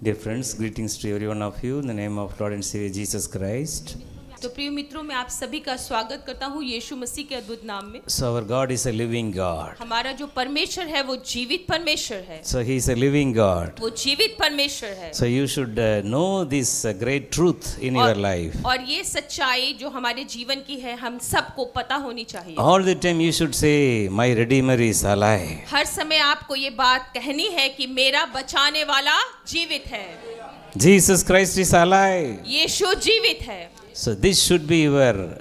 Dear friends, greetings to every one of you in the name of Lord and Savior Jesus Christ. तो प्रिय मित्रों, मैं आप सभी का स्वागत करता हूँ यीशु मसीह के अद्भुत नाम में। So our God is a living God. हमारा जो परमेश्वर है वो जीवित परमेश्वर है। So He is a living God. वो जीवित परमेश्वर है। So you should know this great truth in your life. और ये सच्चाई जो हमारे जीवन की है हम सबको पता होनी चाहिए। All the time you should say, my Redeemer is alive. हर समय आपको ये बात कहनी है कि मेरा बचाने वाला जीवित है। Jesus Christ is alive. यीशु जीवित है। So this should be your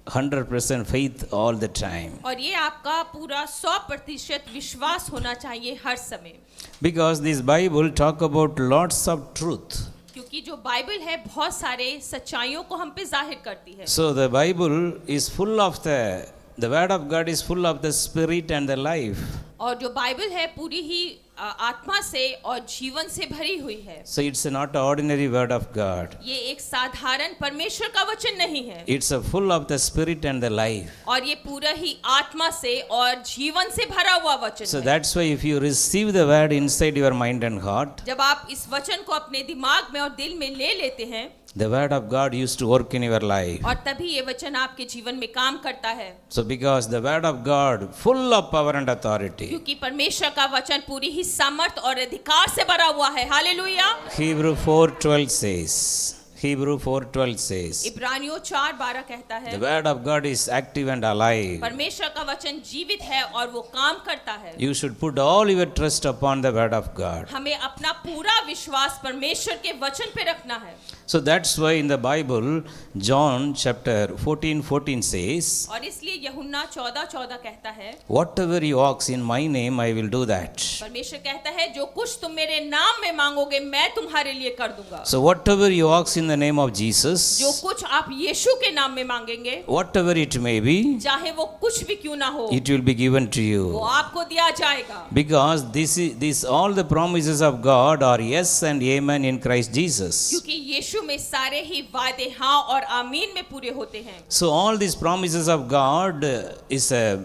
100% faith all the time. और ये आपका पूरा 100% विश्वास होना चाहिए हर समय। Because this Bible talk about lots of truth. क्योंकि जो बाइबल है बहुत सारे सच्चाइयों को हम पे जाहिर करती है। So the Bible is full of the word of God is full of the spirit and the life. और जो बाइबल है पूरी ही आत्मा से और जीवन से भरी हुई है। So it's not an ordinary word of God. ये एक साधारण परमेश्वर का वचन नहीं है। It's a full of the spirit and the life. और ये पूरा ही आत्मा से और जीवन से भरा हुआ वचन So है। that's why if you receive the word inside your mind and heart, जब आप इस वचन को अपने दिमाग में और दिल में ले लेते हैं, the word of God used to work in your life. और तभी ये वचन आपके जीवन में काम करता है। So because the word of God full of power and authority. क्योंकि परमेश्वर का वचन पूरी ही सामर्थ और अधिकार से भरा हुआ है। Hallelujah. Hebrew 4:12 says. Hebrew 4:12 says. इब्रानियों 4:12 कहता है। The word of God is active and alive. परमेश्वर का वचन जीवित है और वो काम करता है। You should put all your trust upon the word of God. हमें अपना पूरा विश्वास परमेश्वर के वचन पे रखना है। So that's why in the Bible, John chapter 14:14 says, और इसलिए यूहन्ना 14:14 कहता है, whatever you ask in my name, I will do that. परमेश्वर कहता है जो कुछ तुम मेरे नाम में मांगोगे मैं तुम्हारे लिए कर दूंगा। So whatever you ask in the name of Jesus, जो कुछ आप यीशु के नाम में मांगेंगे, whatever it may be, चाहे वो कुछ भी क्यों ना हो, it will be given to वो you. आपको दिया जाएगा। Because this all the promises of God are yes and amen in Christ Jesus. क्योंकि यीशु में सारे ही वादे हाँ और आमीन में पूरे होते हैं। So all these promises of God is a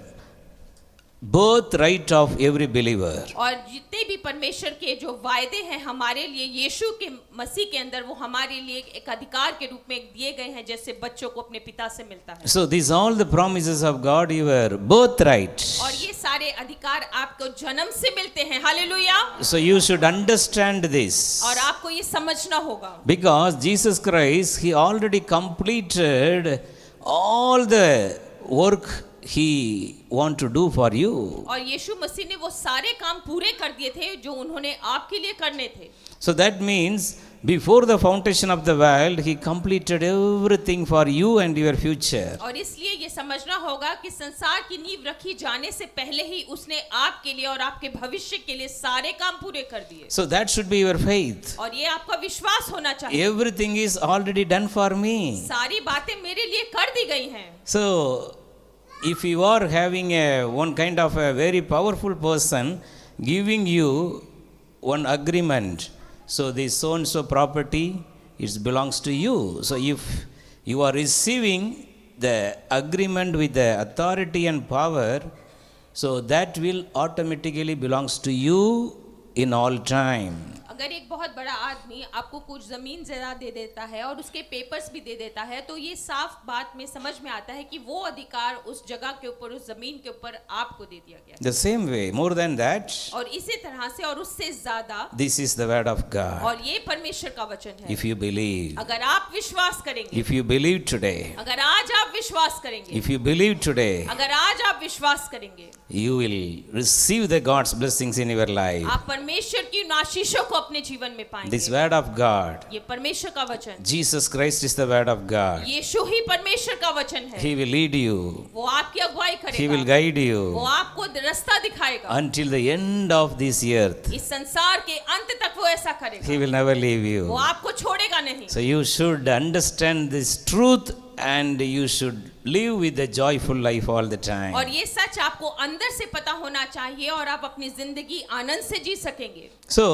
birthright of every believer. और जितने भी परमेश्वर के जो वायदे हैं हमारे लिए यीशु के मसीह के अंदर वो हमारे लिए एक अधिकार के रूप में दिए गए हैं, जैसे बच्चों को अपने पिता से मिलता है। So these all the promises of God your birthright. और ये सारे अधिकार आपको जन्म से मिलते हैं। Hallelujah. So you should understand this. और आपको ये समझना होगा। Because Jesus Christ, He already completed all the work He want to do for you. और यीशु मसीह ने वो सारे काम पूरे कर दिए थे जो उन्होंने आपके लिए करने थे। So that means before the foundation of the world, He completed everything for you and your future. और इसलिए ये समझना होगा कि संसार की नींव रखी जाने से पहले ही उसने आपके लिए और आपके भविष्य के लिए सारे काम पूरे कर दिए। So that should be your faith. और ये आपका विश्वास होना चाहिए। Everything is already done for me. सारी बातें मेरे लिए कर दी गई हैं। So if you are having one kind of a very powerful person giving you one agreement, so this so and so property it belongs to you. So if you are receiving the agreement with the authority and power, so that will automatically belongs to you in all time. अगर एक बहुत बड़ा आदमी आपको कुछ जमीन ज़रा दे देता है और उसके पेपर्स भी दे देता है तो ये साफ बात में समझ में आता है कि वो अधिकार उस जगह के ऊपर उस जमीन के ऊपर आपको दे दिया गया। The same way, more than that, और इसी तरह से और उससे ज़्यादा this is the word of God. और ये परमेश्वर का वचन है। If you believe, अगर आप विश्वास करेंगे, if you believe today, अगर आज आप विश्वास करेंगे, if you believe today, अगर आज आप विश्वास करेंगे, you will receive the God's blessings in your life. आप परमेश्वर की उन आशीषों को अपने जीवन में पाएंगे। This word of God, ये परमेश्वर का वचन, Jesus Christ is the word of God. यीशु ही परमेश्वर का वचन है। He will lead you. वो आपकी अगुवाई He will करेगा, guide वो you आपको रास्ता दिखाएगा until the end of this earth. इस संसार के अंत तक वो ऐसा He करेगा, will never leave वो you. आपको छोड़ेगा नहीं। So you should understand this truth and you should live with a joyful life all the time. और ये सच आपको अंदर से पता होना चाहिए और आप अपनी जिंदगी आनंद से जी सकेंगे। So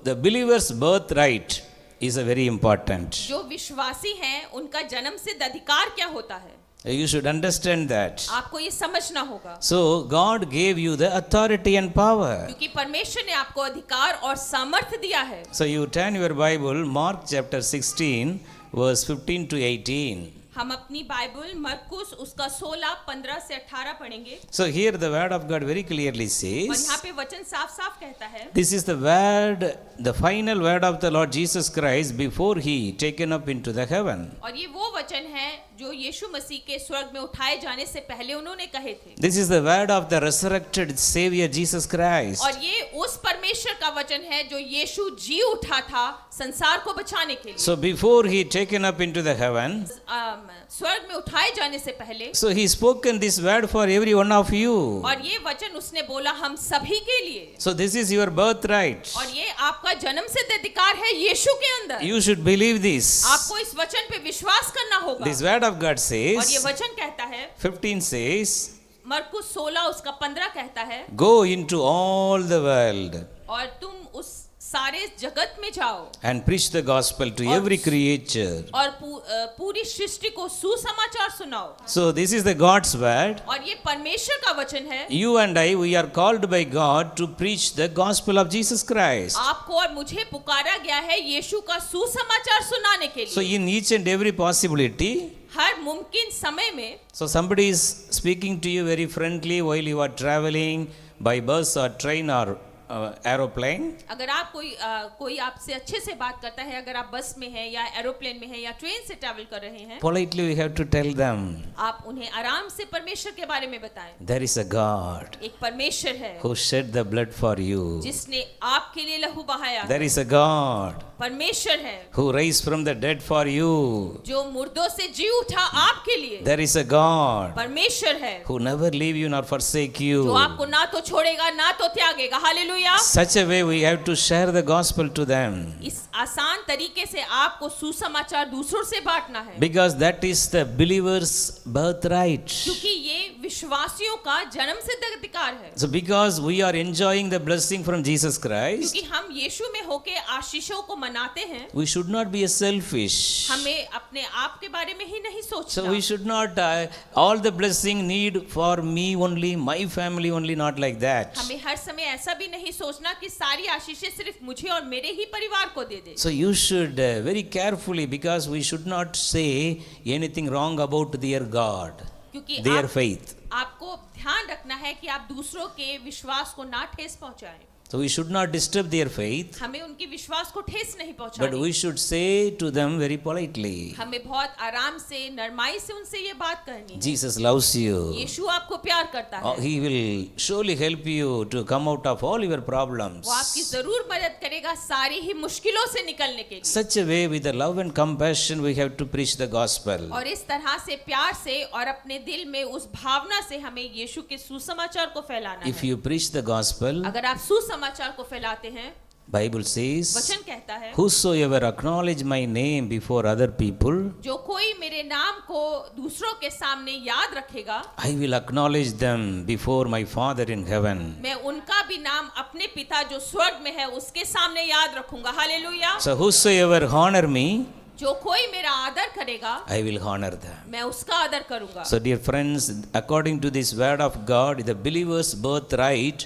the believer's birthright is a very important. जो विश्वासी हैं उनका जन्म सिद्ध अधिकार क्या होता है? You should understand that. आपको ये समझना होगा, So God gave you the authority and power. क्योंकि परमेश्वर ने आपको अधिकार और सामर्थ्य दिया है। So you turn your Bible, Mark chapter 16, verse 15 to 18. हम अपनी बाइबल मरकुस उसका 16, 15 से 18 पढ़ेंगे। So here the word of God very clearly और यहाँ says, पे वचन साफ साफ कहता है, this is the word, the final word of the Lord Jesus Christ before he taken up into the heaven. और ये वो वचन है जो यीशु मसीह के स्वर्ग में उठाए जाने से पहले उन्होंने कहे थे। This is the word of the resurrected Savior Jesus Christ. और ये उस परमेश्वर का वचन है जो यीशु जी उठा था संसार को बचाने के लिए। So before he taken up into the heaven, स्वर्ग में उठाए जाने से पहले, so he spoken this word for every one of you. और ये वचन उसने बोला हम सभी के लिए। So this is your birthright. और ये आपका जन्म सिद्ध अधिकार है यीशु के अंदर। You should believe this. आपको इस वचन पे विश्वास करना होगा। This word of God और ये says, वचन कहता है, 15 says, मरकुस 16 उसका 15 कहता है, go into all the world और तुम उस सारे जगत में जाओ and preach the gospel to every creature. और पूरी सृष्टि को सुसमाचार सुनाओ। So this is the God's word. और ये परमेश्वर का वचन है। You and I, we are called by God to preach the gospel of Jesus Christ. आपको और मुझे पुकारा गया है यीशु का सुसमाचार सुनाने के So लिए। in each and every possibility, हर मुमकिन समय में, so somebody is speaking to you very friendly while you are traveling by bus or train or aeroplane. अगर आप कोई आपसे अच्छे से बात करता है, अगर आप बस में हैं या एरोप्लेन में हैं या ट्रेन से ट्रैवल कर रहे हैं, Politely we have to tell them, आप उन्हें आराम से परमेश्वर के बारे में बताएं। there is a God एक परमेश्वर है who shed the blood for you. जिसने आपके लिए लहू बहाया। There is a God परमेश्वर है who raised from the dead for you. जो मुर्दों से जी उठा आपके लिए। There is a God परमेश्वर है who never leave you nor forsake जो you. आपको ना तो छोड़ेगा ना तो त्यागेगा। Hallelujah. Such a way we have to share the gospel to them, इस आसान तरीके से आपको सुसमाचार दूसरों से बांटना है, because that is the believer's birthright. क्योंकि ये विश्वासियों का जन्म सिद्ध अधिकार है। So because we are enjoying the blessing from Jesus Christ, क्योंकि हम यीशु में होके आशीषों को मनाते हैं, we should not be selfish. हमें अपने आप के बारे में ही नहीं So सोचना। we should not all the blessing need for me only, my family only, not like that. हमें हर समय ऐसा भी नहीं सोचना कि सारी आशीषें सिर्फ मुझे और मेरे ही परिवार को दे दे। So you should very carefully, because we should not say anything wrong about their God, क्योंकि their faith. आपको ध्यान रखना है कि आप दूसरों के विश्वास को ना ठेस पहुंचाएं। So we should not disturb their faith, हमें उनके विश्वास को ठेस नहीं but पहुंचानी। we should say to them very politely, हमें बहुत आराम से नरमाई से उनसे ये बात करनी है। Jesus loves you. यीशु आपको प्यार करता है। He will surely help you to come out of all your problems. वो आपकी जरूर मदद करेगा सारी ही मुश्किलों से निकलने के लिए। Such a way, with the love and compassion, we have to preach the gospel. और इस तरह से प्यार से और अपने दिल में उस भावना से हमें यीशु के सुसमाचार को फैलाना If है। you preach the gospel, अगर आप सुसमाचार को फैलाते हैं, Bible says, वचन कहता है, whosoever acknowledge my name before other people, जो कोई मेरे नाम को दूसरों के सामने याद रखेगा, I will acknowledge them before my Father in heaven. मैं उनका भी नाम अपने पिता जो स्वर्ग में है उसके सामने याद रखूंगा। Hallelujah. So whosoever honor me, जो कोई मेरा आदर करेगा, I will honor them. मैं उसका आदर करूंगा। So dear friends, according to this word of God, the believer's birthright,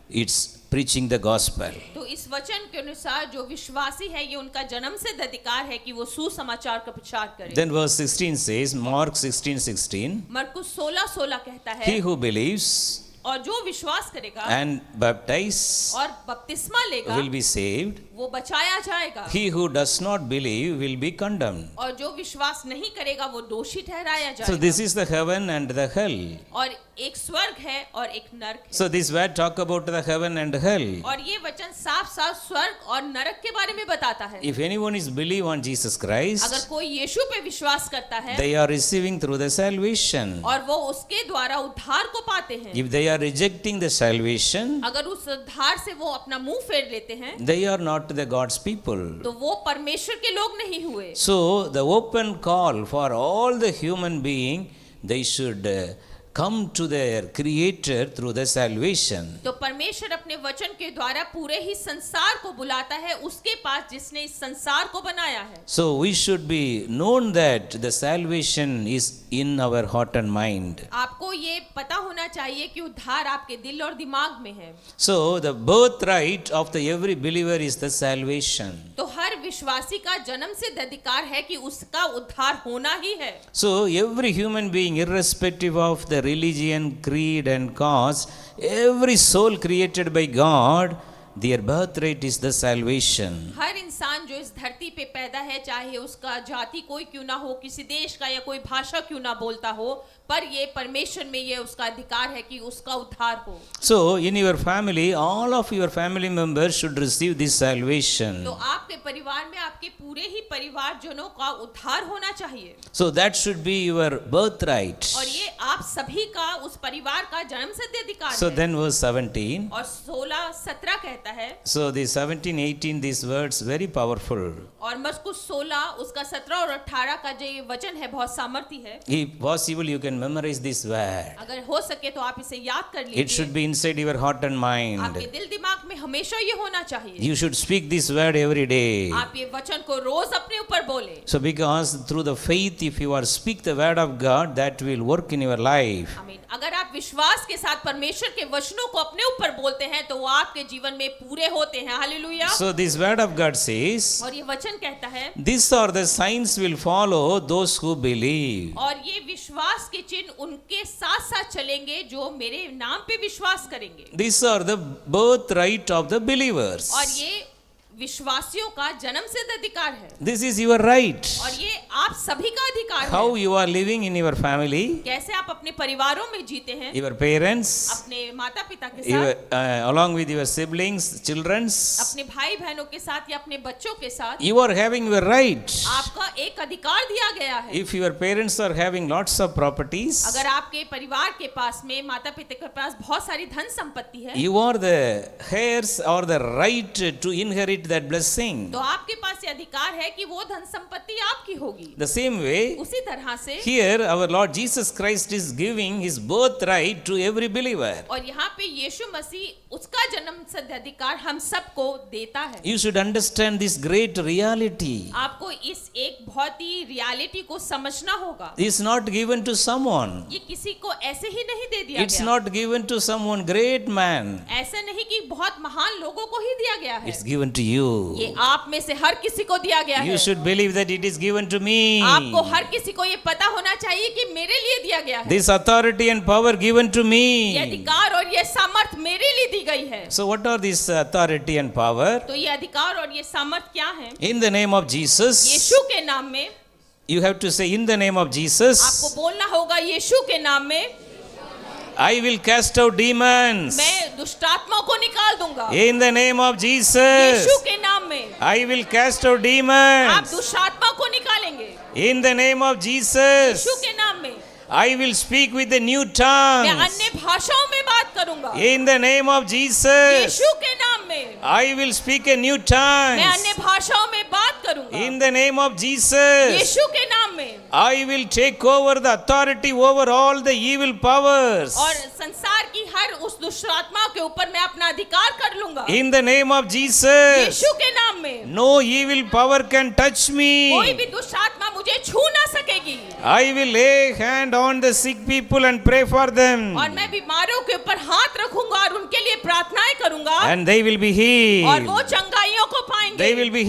it's preaching the gospel. तो इस वचन के अनुसार जो विश्वासी है ये उनका जन्म सिद्ध अधिकार है कि वो सुसमाचार का प्रचार करे। Then verse 16 says, Mark 16:16, मरकुस 16:16 कहता he है, who believes और जो विश्वास करेगा and baptize और बपतिस्मा लेगा will be saved. वो बचाया जाएगा, He who does not believe will be condemned. और जो विश्वास नहीं करेगा वो दोषी ठहराया So जाएगा। this is the heaven and the hell. और एक स्वर्ग है और एक नरक है। So this word talk about the heaven and hell. और ये वचन साफ साफ स्वर्ग और नरक के बारे में बताता है। If anyone is believe on Jesus अगर Christ, कोई यीशु पे विश्वास करता है they are receiving through the salvation. और वो उसके द्वारा उद्धार को पाते हैं, If they are rejecting the salvation, अगर उस उद्धार से वो अपना मुंह फेर लेते हैं they are not the God's people. तो वो परमेश्वर के लोग नहीं हुए। So the open call for all the human being, they should come to their creator through the salvation. तो परमेश्वर अपने वचन के द्वारा पूरे ही संसार को बुलाता है उसके पास जिसने इस संसार को बनाया है। So we should be known that the salvation is in our heart and mind. आपको ये पता होना चाहिए कि उद्धार आपके दिल और दिमाग में है। So the birthright of the every believer is the salvation. तो हर विश्वासी का जन्म सिद्ध अधिकार है कि उसका उद्धार होना ही है। So every human being, irrespective of the religion, creed and caste, every soul created by God, their birthright is the salvation. हर इंसान जो इस धरती पे पैदा है, चाहे उसका जाति कोई क्यों ना हो, किसी देश का या कोई भाषा क्यों ना बोलता हो, पर ये परमेश्वर में ये उसका अधिकार है कि उसका उद्धार हो। So in your family, all of your family members should receive this salvation. तो आपके परिवार में आपके पूरे ही परिवारजनों का उद्धार होना चाहिए। So that should be your birthright. और ये आप सभी का उस परिवार का जन्म सिद्ध अधिकार So है। then verse 17. और 16-17 कहता है। So the 17-18 these words very powerful. और मरकुस 16 उसका 17 और 18 का जो ये वचन है बहुत सामर्थी है। If possible, you can memorize this word. अगर हो सके तो आप इसे याद कर लीजिए। It should be inside your heart and mind. आपके दिल दिमाग में हमेशा ये होना चाहिए। You should speak this word every day. आप ये वचन को रोज अपने ऊपर बोले। So because through the faith, if you are speak the word of God, that will work in your life. आमीन। अगर आप विश्वास के साथ परमेश्वर के वचनों को अपने ऊपर बोलते हैं तो वो आपके जीवन में पूरे होते हैं। Hallelujah. So this word of God says, और ये वचन कहता है, these are the signs will follow those who believe. और ये विश्वास के चिन्ह उनके साथ साथ चलेंगे जो मेरे नाम पे विश्वास करेंगे। These are the birthright of the believers. और ये विश्वासियों का जन्म सिद्ध अधिकार है। This is your right. और ये आप सभी का अधिकार How है। you are living in your family, कैसे आप अपने परिवारों में जीते हैं, your parents, अपने माता पिता के your, साथ, along with your siblings, children's, अपने भाई बहनों के साथ या अपने बच्चों के साथ, you are having your right. आपका एक अधिकार दिया गया है। If your parents are having lots of properties, अगर आपके परिवार के पास में माता पिता के पास बहुत सारी धन संपत्ति है, you are the heirs or the right to inherit that blessing. तो आपके पास ये अधिकार है कि वो धन संपत्ति आपकी होगी। The same way, उसी तरह से here our Lord Jesus Christ is giving his birthright to every believer. और यहाँ पे यीशु मसीह उसका जन्म सिद्ध अधिकार हम सबको देता है। You should understand this great reality. आपको इस एक बहुत ही रियलिटी को समझना होगा। It's not given to someone. ये किसी को ऐसे ही नहीं दे दिया It's गया। not given to someone great man. ऐसे नहीं कि बहुत महान लोगों को ही दिया गया है। It's given to you. ये आप में से हर किसी को दिया गया You है। should believe that it is given to me. आपको हर किसी को ये पता होना चाहिए कि मेरे लिए दिया गया है। This authority and power given to ये me. अधिकार और ये सामर्थ मेरे लिए दी गई है। So what are this authority and power? तो ये अधिकार और ये सामर्थ क्या है? In the name of Jesus. यीशु के नाम में। You have to say in the name of Jesus. आपको बोलना होगा यीशु के नाम में। I will cast out demons. मैं दुष्टात्मा को निकाल दूंगा। In the name of Jesus. यीशु के नाम में। I will cast out आप demons. दुष्टात्मा को निकालेंगे। In the name of Jesus. यीशु के नाम में। I will speak with the new मैं tongues. अन्य भाषाओं में बात करूंगा। In the name of Jesus. यीशु के नाम में। I will speak a new मैं tongues. अन्य भाषाओं में बात करूंगा। In the name of Jesus. यीशु के नाम में। I will take over the authority over all the evil powers. और संसार की हर उस दुष्टात्मा के ऊपर मैं अपना अधिकार कर लूंगा। In the name of Jesus. यीशु के नाम में। No evil power can touch कोई me. भी दुष्टात्मा मुझे छू ना सकेगी। I will lay hand on the sick people and pray for them. और मैं बीमारों के ऊपर हाथ रखूंगा और उनके लिए प्रार्थनाएं करूंगा। And they will be और healed. वो चंगाइयों को पाएंगे। They will be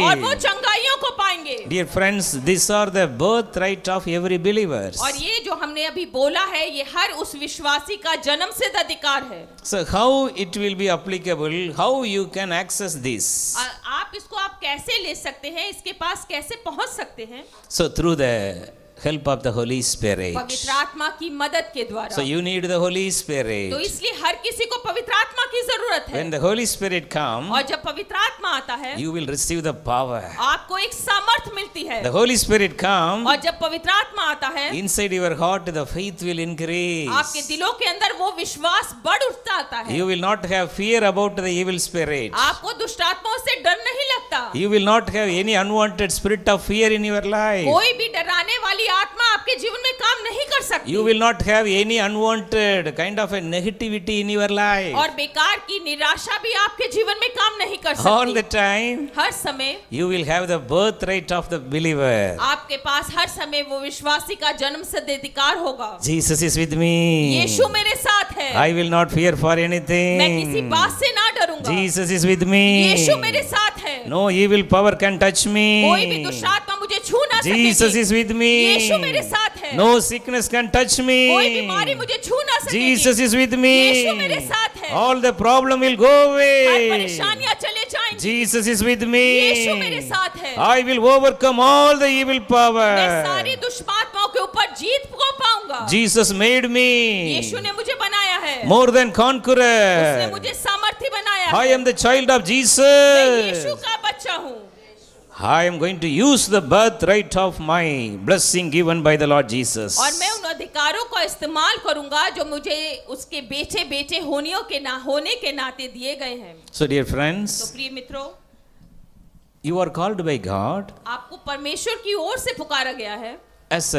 और वो healed. चंगाइयों को पाएंगे। Dear friends, these are the birthright of every believer. और ये जो हमने अभी बोला है ये हर उस विश्वासी का जन्म सिद्ध अधिकार है। So how it will be applicable? How you can access this? आप इसको आप कैसे ले सकते हैं, इसके पास कैसे पहुंच सकते हैं? So through the help of the Holy Spirit. पवित्र आत्मा की मदद के द्वारा। So you need the Holy तो Spirit. इसलिए हर किसी को पवित्र आत्मा की जरूरत है। When the Holy Spirit comes, और जब पवित्र आत्मा आता है you will receive the power. आपको एक सामर्थ मिलती है। The Holy Spirit comes, और जब पवित्र आत्मा आता है inside your heart the faith will increase. आपके दिलों के अंदर वो विश्वास बढ़ उठता आता है। You will not have fear about the evil spirit. आपको दुष्टात्माओं से डर नहीं लगता। You will not have any unwanted spirit of fear in your life. कोई भी डराने वाली आत्मा आपके जीवन में काम नहीं कर कर सकती। You will not have any unwanted kind of a negativity in your life. और बेकार की निराशा भी आपके जीवन में काम नहीं कर All the सकती। time, हर समय you will have the birthright of the believer. आपके पास हर समय वो विश्वासी का जन्म सिद्ध अधिकार होगा। Jesus is with me. यीशु मेरे साथ है। I will not fear for मैं किसी anything. बात से ना डरूंगा। Jesus is with me. यीशु मेरे साथ है। No evil power can touch कोई भी me. दुष्ट आत्मा मुझे छू ना Jesus सकेगी। is with Yeshu me. मेरे साथ है। No sickness can touch कोई me. बीमारी मुझे छू ना सकेगी। Jesus is with यीशु मेरे me. साथ है। All the problem will go her away. परेशानियां चले जाएंगी। Jesus is with Yeshu me. मेरे साथ है। I will overcome all the evil मैं power. सारी दुष्टात्माओं के ऊपर जीत को पाऊंगा। Jesus made me यीशु ने मुझे बनाया है। more than उसने conqueror. मुझे सामर्थ्य बनाया I है। am the child of मैं यीशु Jesus. का बच्चा हूँ। I am going to use the birthright of my blessing given by the Lord Jesus. और मैं उन अधिकारों का इस्तेमाल करूंगा जो मुझे उसके बेटे बेटे होने के नाते दिए गए हैं। So dear तो friends, प्रिय मित्रों, you are called by God आपको परमेश्वर की ओर से पुकारा गया है as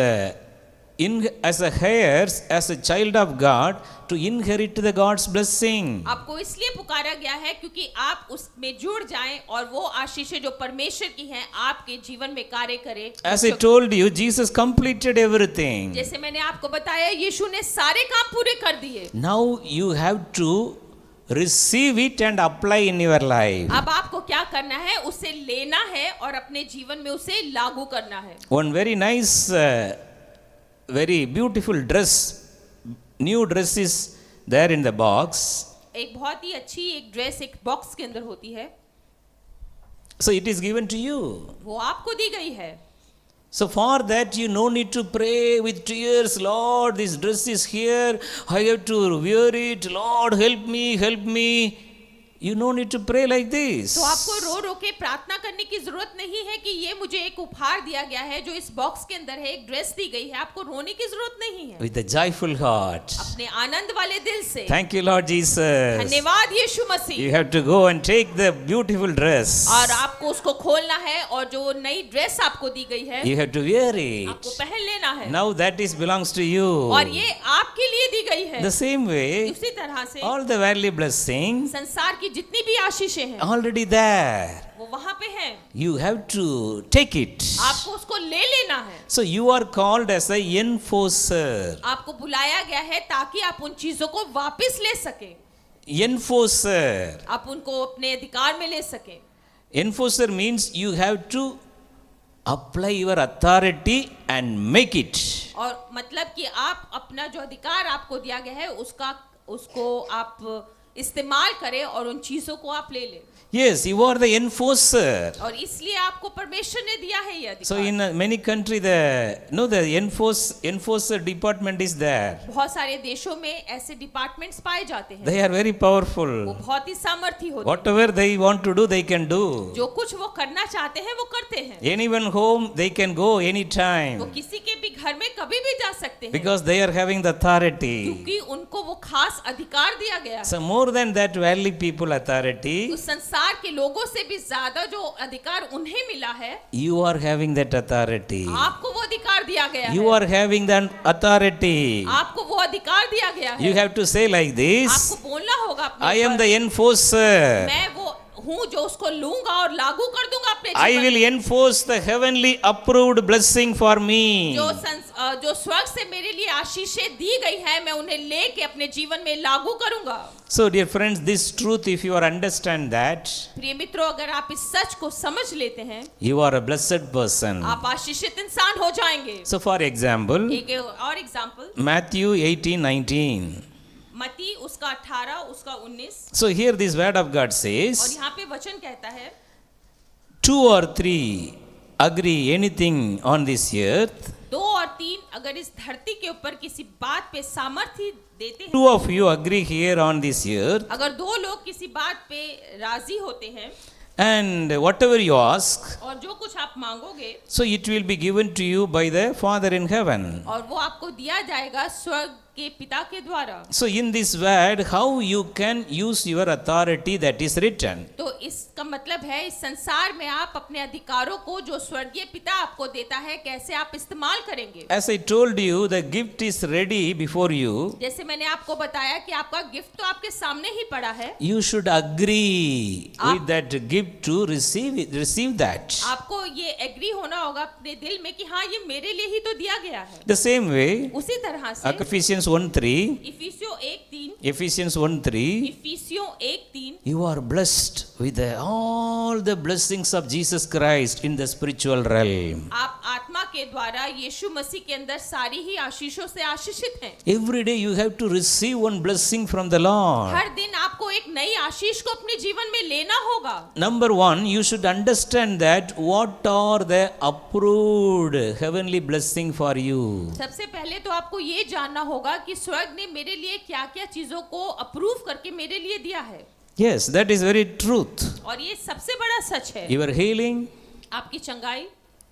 a heirs, as a child of God, to inherit the God's blessing. आपको इसलिए पुकारा गया है क्योंकि आप उसमें जुड़ जाएं और वो आशीषें जो परमेश्वर की हैं आपके जीवन में कार्य करें। As I told you, Jesus completed everything. जैसे मैंने आपको बताया, यीशु ने सारे काम पूरे कर दिए। Now you have to receive it and apply in your life. अब आपको क्या करना है? उसे लेना है और अपने जीवन में उसे लागू करना है। One very nice, very beautiful dress, new dress is there in the box. एक बहुत ही अच्छी एक ड्रेस एक बॉक्स के अंदर होती है, So it is given to you. वो आपको दी गई है। So for that you no need to pray with tears, Lord, this dress is here, I have to wear it, Lord, help me, help me. You no need to pray like this. तो आपको रो रो के प्रार्थना करने की जरूरत नहीं है कि ये मुझे एक उपहार दिया गया है जो इस बॉक्स के अंदर है, एक ड्रेस दी गई है। आपको रोने की जरूरत नहीं है। With a joyful heart. अपने आनंद वाले दिल से। Thank you, Lord Jesus. धन्यवाद यीशु मसीह। You have to go and take the beautiful dress. और आपको उसको खोलना है और जो नई ड्रेस आपको दी गई है You have to wear it. आपको पहन लेना है। Now that is belongs to you. और ये आपके लिए दी गई है। The same way, उसी तरह से all the worldly blessings संसार की जितनी भी आशीषें हैं already there. वो वहां पे हैं। You have to take it. आपको उसको ले लेना है। So you are called as a enforcer. आपको बुलाया गया है ताकि आप उन चीजों को वापस ले सकें, Enforcer. आप उनको अपने अधिकार में ले सकें। Enforcer means you have to apply your authority and make it. और मतलब कि आप अपना जो अधिकार आपको दिया गया है उसको आप इस्तेमाल करें और उन चीजों को आप ले लें। Yes, you are the enforcer. और इसलिए आपको परमेश्वर ने दिया है ये So अधिकार। in many country the enforcer department is there. बहुत सारे देशों में ऐसे डिपार्टमेंट्स पाए जाते हैं। They are very वो powerful. बहुत ही सामर्थी होते हैं। Whatever they want to do, they can do. जो कुछ वो करना चाहते हैं वो करते हैं। Anyone home, they can go वो anytime किसी के भी घर में कभी भी जा सकते हैं because they are having the authority. क्योंकि उनको वो खास अधिकार दिया गया है। So more than that worldly people authority, उस संसार के लोगों से भी ज्यादा जो अधिकार उन्हें मिला है, you are having that authority. आपको वो अधिकार दिया गया You है। are having that authority. आपको वो अधिकार दिया गया You है। have to say like this, आपको बोलना होगा अपने I am ऊपर, the enforcer. मैं वो हूँ जो उसको लूंगा और लागू कर दूंगा अपने I जीवन will में। enforce the heavenly approved blessing for me. जो स्वर्ग से मेरे लिए आशीषें दी गई है, मैं उन्हें लेके अपने जीवन में लागू करूंगा। So dear friends, this truth, if you are understand that, प्रिय मित्रों, अगर आप इस सच को समझ लेते हैं, you are a blessed person. आप आशीषित इंसान हो जाएंगे। So for example, एक और एग्जाम्पल, Matthew 18:19. मती उसका 18 उसका 19। So here this word of God और says, यहाँ पे वचन कहता है, 2 or 3 agree anything on this earth, 2 और 3 अगर इस धरती के ऊपर किसी बात पे सामर्थ्य देते हैं, 2 of you agree here on this earth, अगर 2 लोग किसी बात पे राजी होते हैं and whatever you ask, और जो कुछ आप मांगोगे, so it will be given to you by the Father in heaven. और वो आपको दिया जाएगा स्वर्ग के पिता के द्वारा। So in this word, how you can use your authority that is written. तो इसका मतलब है इस संसार में आप अपने अधिकारों को जो स्वर्गीय पिता आपको देता है कैसे आप इस्तेमाल करेंगे। As I told you, the gift is ready before you. जैसे मैंने आपको बताया कि आपका गिफ्ट तो आपके सामने ही पड़ा है। You should agree with that gift to receive that. आपको ये एग्री होना होगा अपने दिल में कि हाँ ये मेरे लिए ही तो दिया गया है। The same way, उसी तरह से Ephesians 1:3, इफिसियों 1:3 Ephesians 1:3, इफिसियों 1:3 you are blessed with all the blessings of Jesus Christ in the spiritual realm. आप आत्मा के द्वारा यीशु मसीह के अंदर सारी ही आशीषों से आशीषित हैं। Every day you have to receive one blessing from the Lord. हर दिन आपको एक नई आशीष को अपने जीवन में लेना होगा। Number one, you should understand that what are the approved heavenly blessing for you. सबसे पहले तो आपको ये जानना होगा कि स्वर्ग ने मेरे लिए क्या-क्या चीजों को अप्रूव करके मेरे लिए दिया है। Yes, that is very truth. और ये सबसे बड़ा सच है। Your healing, आपकी चंगाई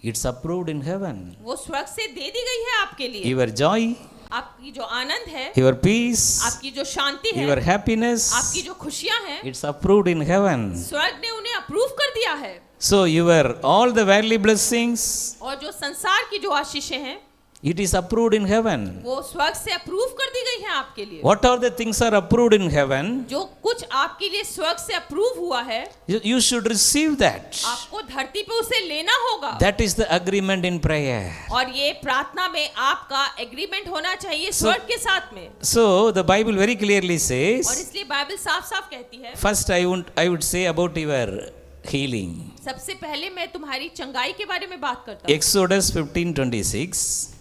it's approved in heaven. वो स्वर्ग से दे दी गई है आपके लिए। Your joy, आपकी जो आनंद है, your peace, आपकी जो शांति है, your happiness, आपकी जो खुशियां हैं, it's approved in heaven. स्वर्ग ने उन्हें अप्रूव कर दिया है। So your all the worldly blessings, और जो संसार की जो आशीषें हैं it is approved in heaven. वो स्वर्ग से अप्रूव कर दी गई हैं आपके लिए। What are the things are approved in heaven? जो कुछ आपके लिए स्वर्ग से अप्रूव हुआ है, You should receive that. आपको धरती पे उसे लेना होगा। That is the agreement in prayer. और ये प्रार्थना में आपका एग्रीमेंट होना चाहिए स्वर्ग के साथ में। So the Bible very clearly और says, इसलिए बाइबल साफ-साफ कहती है। first I would say about your healing. सबसे पहले मैं तुम्हारी चंगाई के बारे में बात करता हूँ। Exodus 15:26.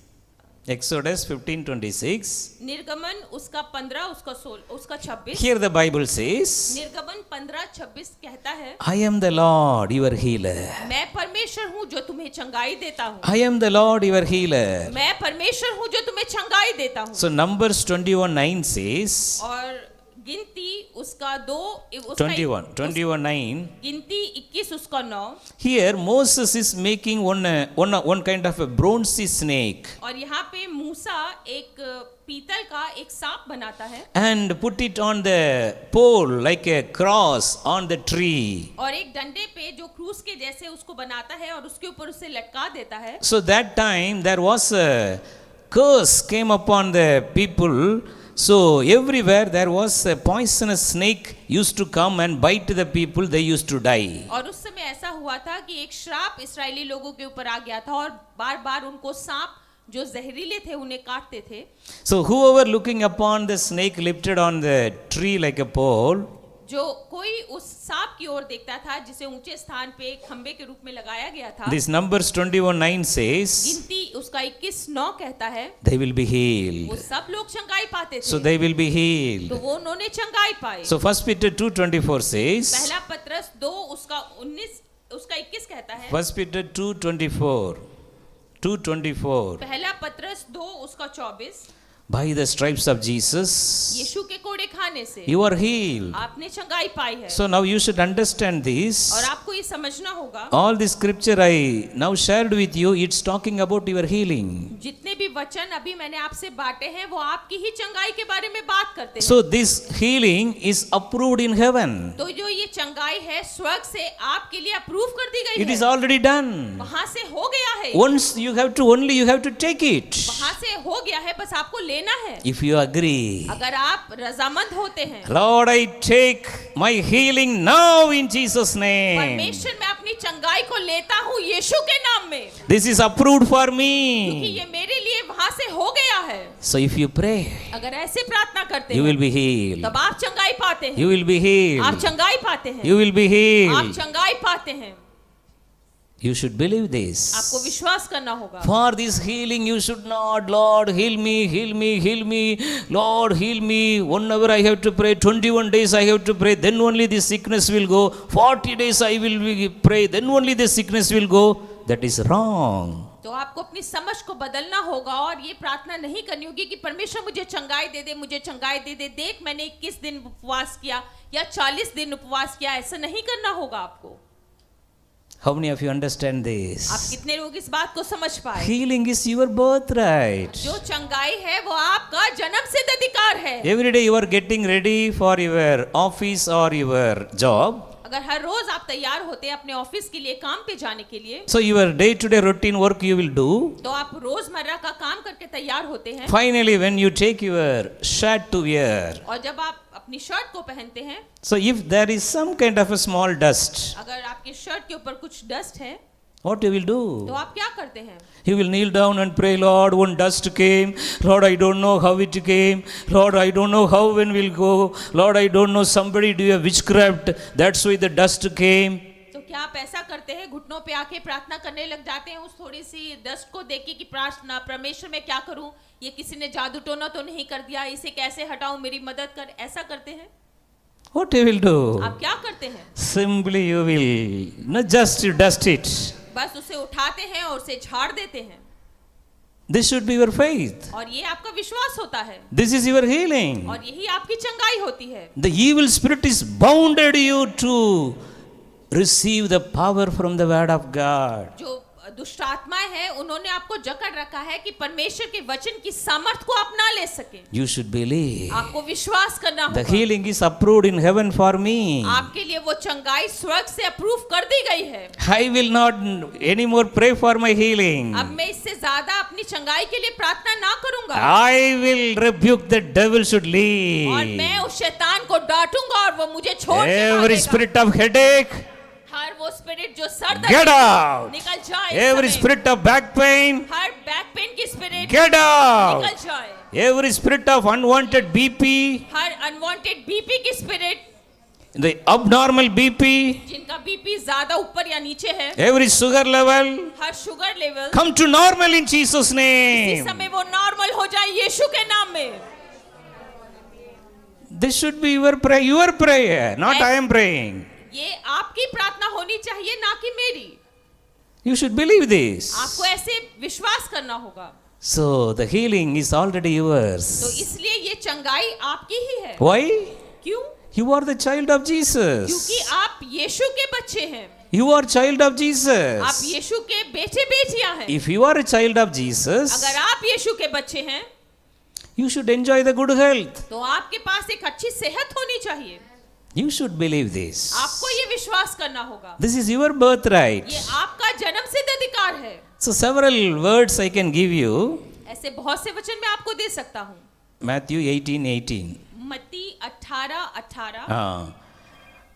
Exodus 15:26. निर्गमन उसका 15 उसका 16 उसका 26। Here the Bible says, निर्गमन 15:26 कहता है, I am the Lord your healer. मैं परमेश्वर हूँ जो तुम्हें चंगाई देता हूँ। I am the Lord your healer. मैं परमेश्वर हूँ जो तुम्हें चंगाई देता हूँ। So Numbers 21:9 says, और गिनती उसका 2 21:9. गिनती 21 उसका 9। Here Moses is making one kind of a bronze snake और यहाँ पे मूसा एक पीतल का एक सांप बनाता है and put it on the pole like a cross on the tree. और एक डंडे पे जो क्रूस के जैसे उसको बनाता है और उसके ऊपर उसे लटका देता है। So that time there was a curse came upon the people. So everywhere there was a poisonous snake used to come and bite the people, they used to die. और उस समय ऐसा हुआ था कि एक श्राप इस्राएली लोगों के ऊपर आ गया था और बार-बार उनको सांप जो जहरीले थे उन्हें काटते थे। So whoever looking upon the snake lifted on the tree like a pole, जो कोई उस सांप की ओर देखता था जिसे ऊंचे स्थान पे एक खंबे के रूप में लगाया गया था। this Numbers 21:9 says, गिनती उसका 21:9 कहता है, they will be healed. वो सब लोग चंगाई पाते थे। So they will be healed. तो वो उन्होंने चंगाई पाई। So 1 Peter 2:24 says, पहला पत्रस 2 उसका 19 उसका 21 कहता है। 1 Peter 2:24. पहला पत्रस 2 उसका 24। By the stripes of Jesus, यीशु के कोड़े खाने से you are healed. आपने चंगाई पाई है। So now you should understand this. और आपको ये समझना होगा, All the scripture I now shared with you, it's talking about your healing. जितने भी वचन अभी मैंने आपसे बांटे हैं वो आपकी ही चंगाई के बारे में बात करते हैं। So this healing is approved in heaven. तो जो ये चंगाई है स्वर्ग से आपके लिए अप्रूव कर दी गई It is है। already done. वहां से हो गया है। Once you have to take it. वहां से हो गया है, बस आपको लेना है। If you agree, अगर आप रजामंद होते हैं, Lord, I take my healing now in Jesus' name. परमेश्वर मैं अपनी चंगाई को लेता हूँ यीशु के नाम में, This is approved for क्योंकि me. ये मेरे लिए वहां से हो गया है। So if you pray, अगर ऐसे प्रार्थना करते you हैं will be healed. तब आप चंगाई पाते हैं। You will be आप healed. चंगाई पाते हैं। You will be आप healed. चंगाई पाते हैं। You should believe this. आपको विश्वास करना होगा। For this healing, you should not, Lord, heal me, heal me, heal me. Lord, heal me. 1 hour I have to pray. 21 days I have to pray. Then only the sickness will go. 40 days I will pray. Then only the sickness will go. That is wrong. तो आपको अपनी समझ को बदलना होगा और ये प्रार्थना नहीं करनी होगी कि परमेश्वर मुझे चंगाई दे दे, मुझे चंगाई दे दे। देख मैंने 21 दिन उपवास किया या 40 दिन उपवास किया, ऐसा नहीं करना होगा आपको। How many of you understand this? आप कितने लोग इस बात को समझ पाए? Healing is your birthright. जो चंगाई है वो आपका जन्मसिद्ध अधिकार है। Every day you are getting ready for your office or your job. अगर हर रोज आप तैयार होते हैं अपने ऑफिस के लिए, काम पे जाने के लिए, So your day-to-day routine work you will do. तो आप रोजमर्रा का काम करके तैयार होते हैं। Finally, when you take your shirt to wear, और जब आप अपनी शर्ट को पहनते हैं, so if there is some kind of a small dust, अगर आपकी शर्ट के ऊपर कुछ डस्ट है, what you will तो do? आप क्या करते हैं? You will kneel down and pray, Lord, one dust came. Lord, I don't know how it came. Lord, I don't know how when we'll go. Lord, I don't know, somebody do a witchcraft. That's why the dust came. तो क्या आप ऐसा करते हैं, घुटनों पे आके प्रार्थना करने लग जाते हैं उस थोड़ी सी डस्ट को देख के कि प्रार्थना, परमेश्वर मैं क्या करूं, ये किसी ने जादू टोना तो नहीं कर दिया, इसे कैसे हटाऊं, मेरी मदद कर, ऐसा करते हैं? What you will do? आप क्या करते हैं? Simply you will not just dust it. बस उसे उठाते हैं और उसे झाड़ देते हैं। This should be your faith. और ये आपका विश्वास होता है, This is your healing. और यही आपकी चंगाई होती है। The evil spirit is bounded you to receive the power from the word of God. जो दुष्ट आत्माएं हैं उन्होंने आपको जकड़ रखा है कि परमेश्वर के वचन की सामर्थ को आप ना ले सके। You should believe. आपको विश्वास करना The होगा। healing is approved in heaven for me. आपके लिए वो चंगाई स्वर्ग से अप्रूव कर दी गई है। I will not anymore pray for my healing. अब मैं इससे ज्यादा अपनी चंगाई के लिए प्रार्थना ना करूंगा, I will rebuke the devil should और leave. मैं उस शैतान को डांटूंगा और वो मुझे छोड़ के Every भागेगा। spirit of headache, हर वो स्पिरिट जो सर get दर्द out. निकल जाए। इस Every समय। spirit of back pain, her back pain की स्पिरिट get out. निकल जाए। Every spirit of unwanted BP, her unwanted BP की स्पिरिट, the abnormal BP, जिनका बीपी ज्यादा ऊपर या नीचे है, every sugar level, her sugar level come to normal in Jesus' इस name. समय वो नॉर्मल हो जाए यीशु के नाम में। This should be your prayer, not I am praying. ये आपकी प्रार्थना होनी चाहिए, ना कि मेरी। You should believe this. आपको ऐसे विश्वास करना होगा। So the healing is already तो yours. इसलिए ये चंगाई आपकी ही है। Why? क्यों? You are the child of Jesus. क्योंकि आप यीशु के बच्चे हैं। You are child of आप Jesus. यीशु के बेटे बेटियां हैं। If you are a child of Jesus, अगर आप यीशु के बच्चे हैं, you should enjoy the good health. तो आपके पास एक अच्छी सेहत होनी चाहिए। You should believe this. आपको ये विश्वास करना होगा। This is your birthright. ये आपका जन्मसिद्ध अधिकार है। So several words I can give you. ऐसे बहुत से वचन मैं आपको दे सकता हूँ। Matthew 18:18. मत्ती 18:18।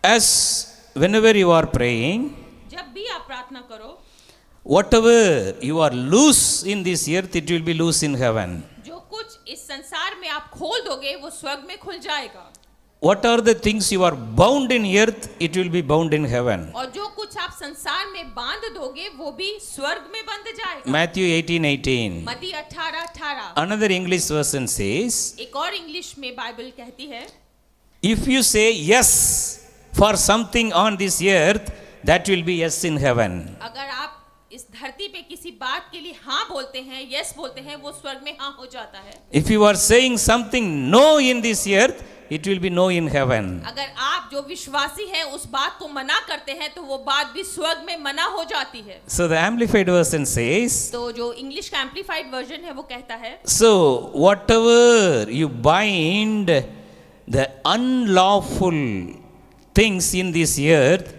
As whenever you are praying, जब भी आप प्रार्थना करो, whatever you are loose in this earth, it will be loose in heaven. जो कुछ इस संसार में आप खोल दोगे वो स्वर्ग में खुल जाएगा, What are the things you are bound in earth, it will be bound in heaven. और जो कुछ आप संसार में बांध दोगे वो भी स्वर्ग में बंध जाएगा। Matthew 18:18. मत्ती 18:18। Another English version says, एक और इंग्लिश में बाइबल कहती है, if you say yes for something on this earth, that will be yes in heaven. अगर आप इस धरती पे किसी बात के लिए हाँ बोलते हैं, यस बोलते हैं, वो स्वर्ग में हाँ हो जाता है। If you are saying something no in this earth, it will be no in heaven. अगर आप जो विश्वासी हैं उस बात को मना करते हैं तो वो बात भी स्वर्ग में मना हो जाती है। So the Amplified version says, तो जो इंग्लिश का एम्पलीफाइड वर्जन है वो कहता है, so whatever you bind the unlawful things in this earth,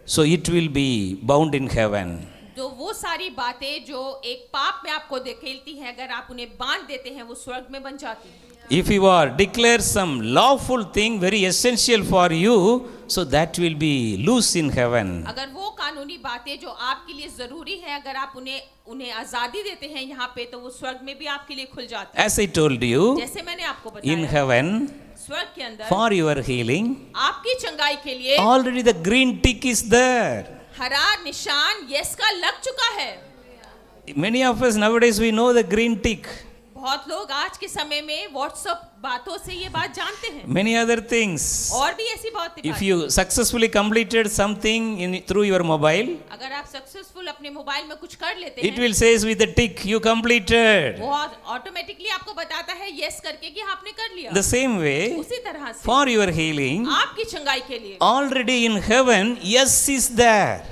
so it will be bound in heaven. तो वो सारी बातें जो एक पाप में आपको धकेलती हैं, अगर आप उन्हें बांध देते हैं वो स्वर्ग में बन जाती हैं। If you are declare some lawful thing very essential for you, so that will be loose in heaven. अगर वो कानूनी बातें जो आपके लिए जरूरी है, अगर आप उन्हें आजादी देते हैं यहाँ पे, तो वो स्वर्ग में भी आपके लिए खुल जाती है। As I told you, जैसे मैंने आपको in बताया, heaven, स्वर्ग के अंदर for your healing, आपकी चंगाई के लिए already the green tick is there. हरा निशान यस का लग चुका है। Many of us nowadays we know the green tick. बहुत लोग आज के समय में व्हाट्सएप बातों से ये बात जानते हैं। Many other things. और भी ऐसी बातें। If you successfully completed something through your mobile, अगर आप सक्सेसफुल अपने मोबाइल में कुछ कर लेते it हैं, will says with the tick you completed. वो ऑटोमेटिकली आपको बताता है यस करके कि आपने कर लिया। The same way, उसी तरह से for your healing, आपकी चंगाई के लिए already in heaven, yes is there.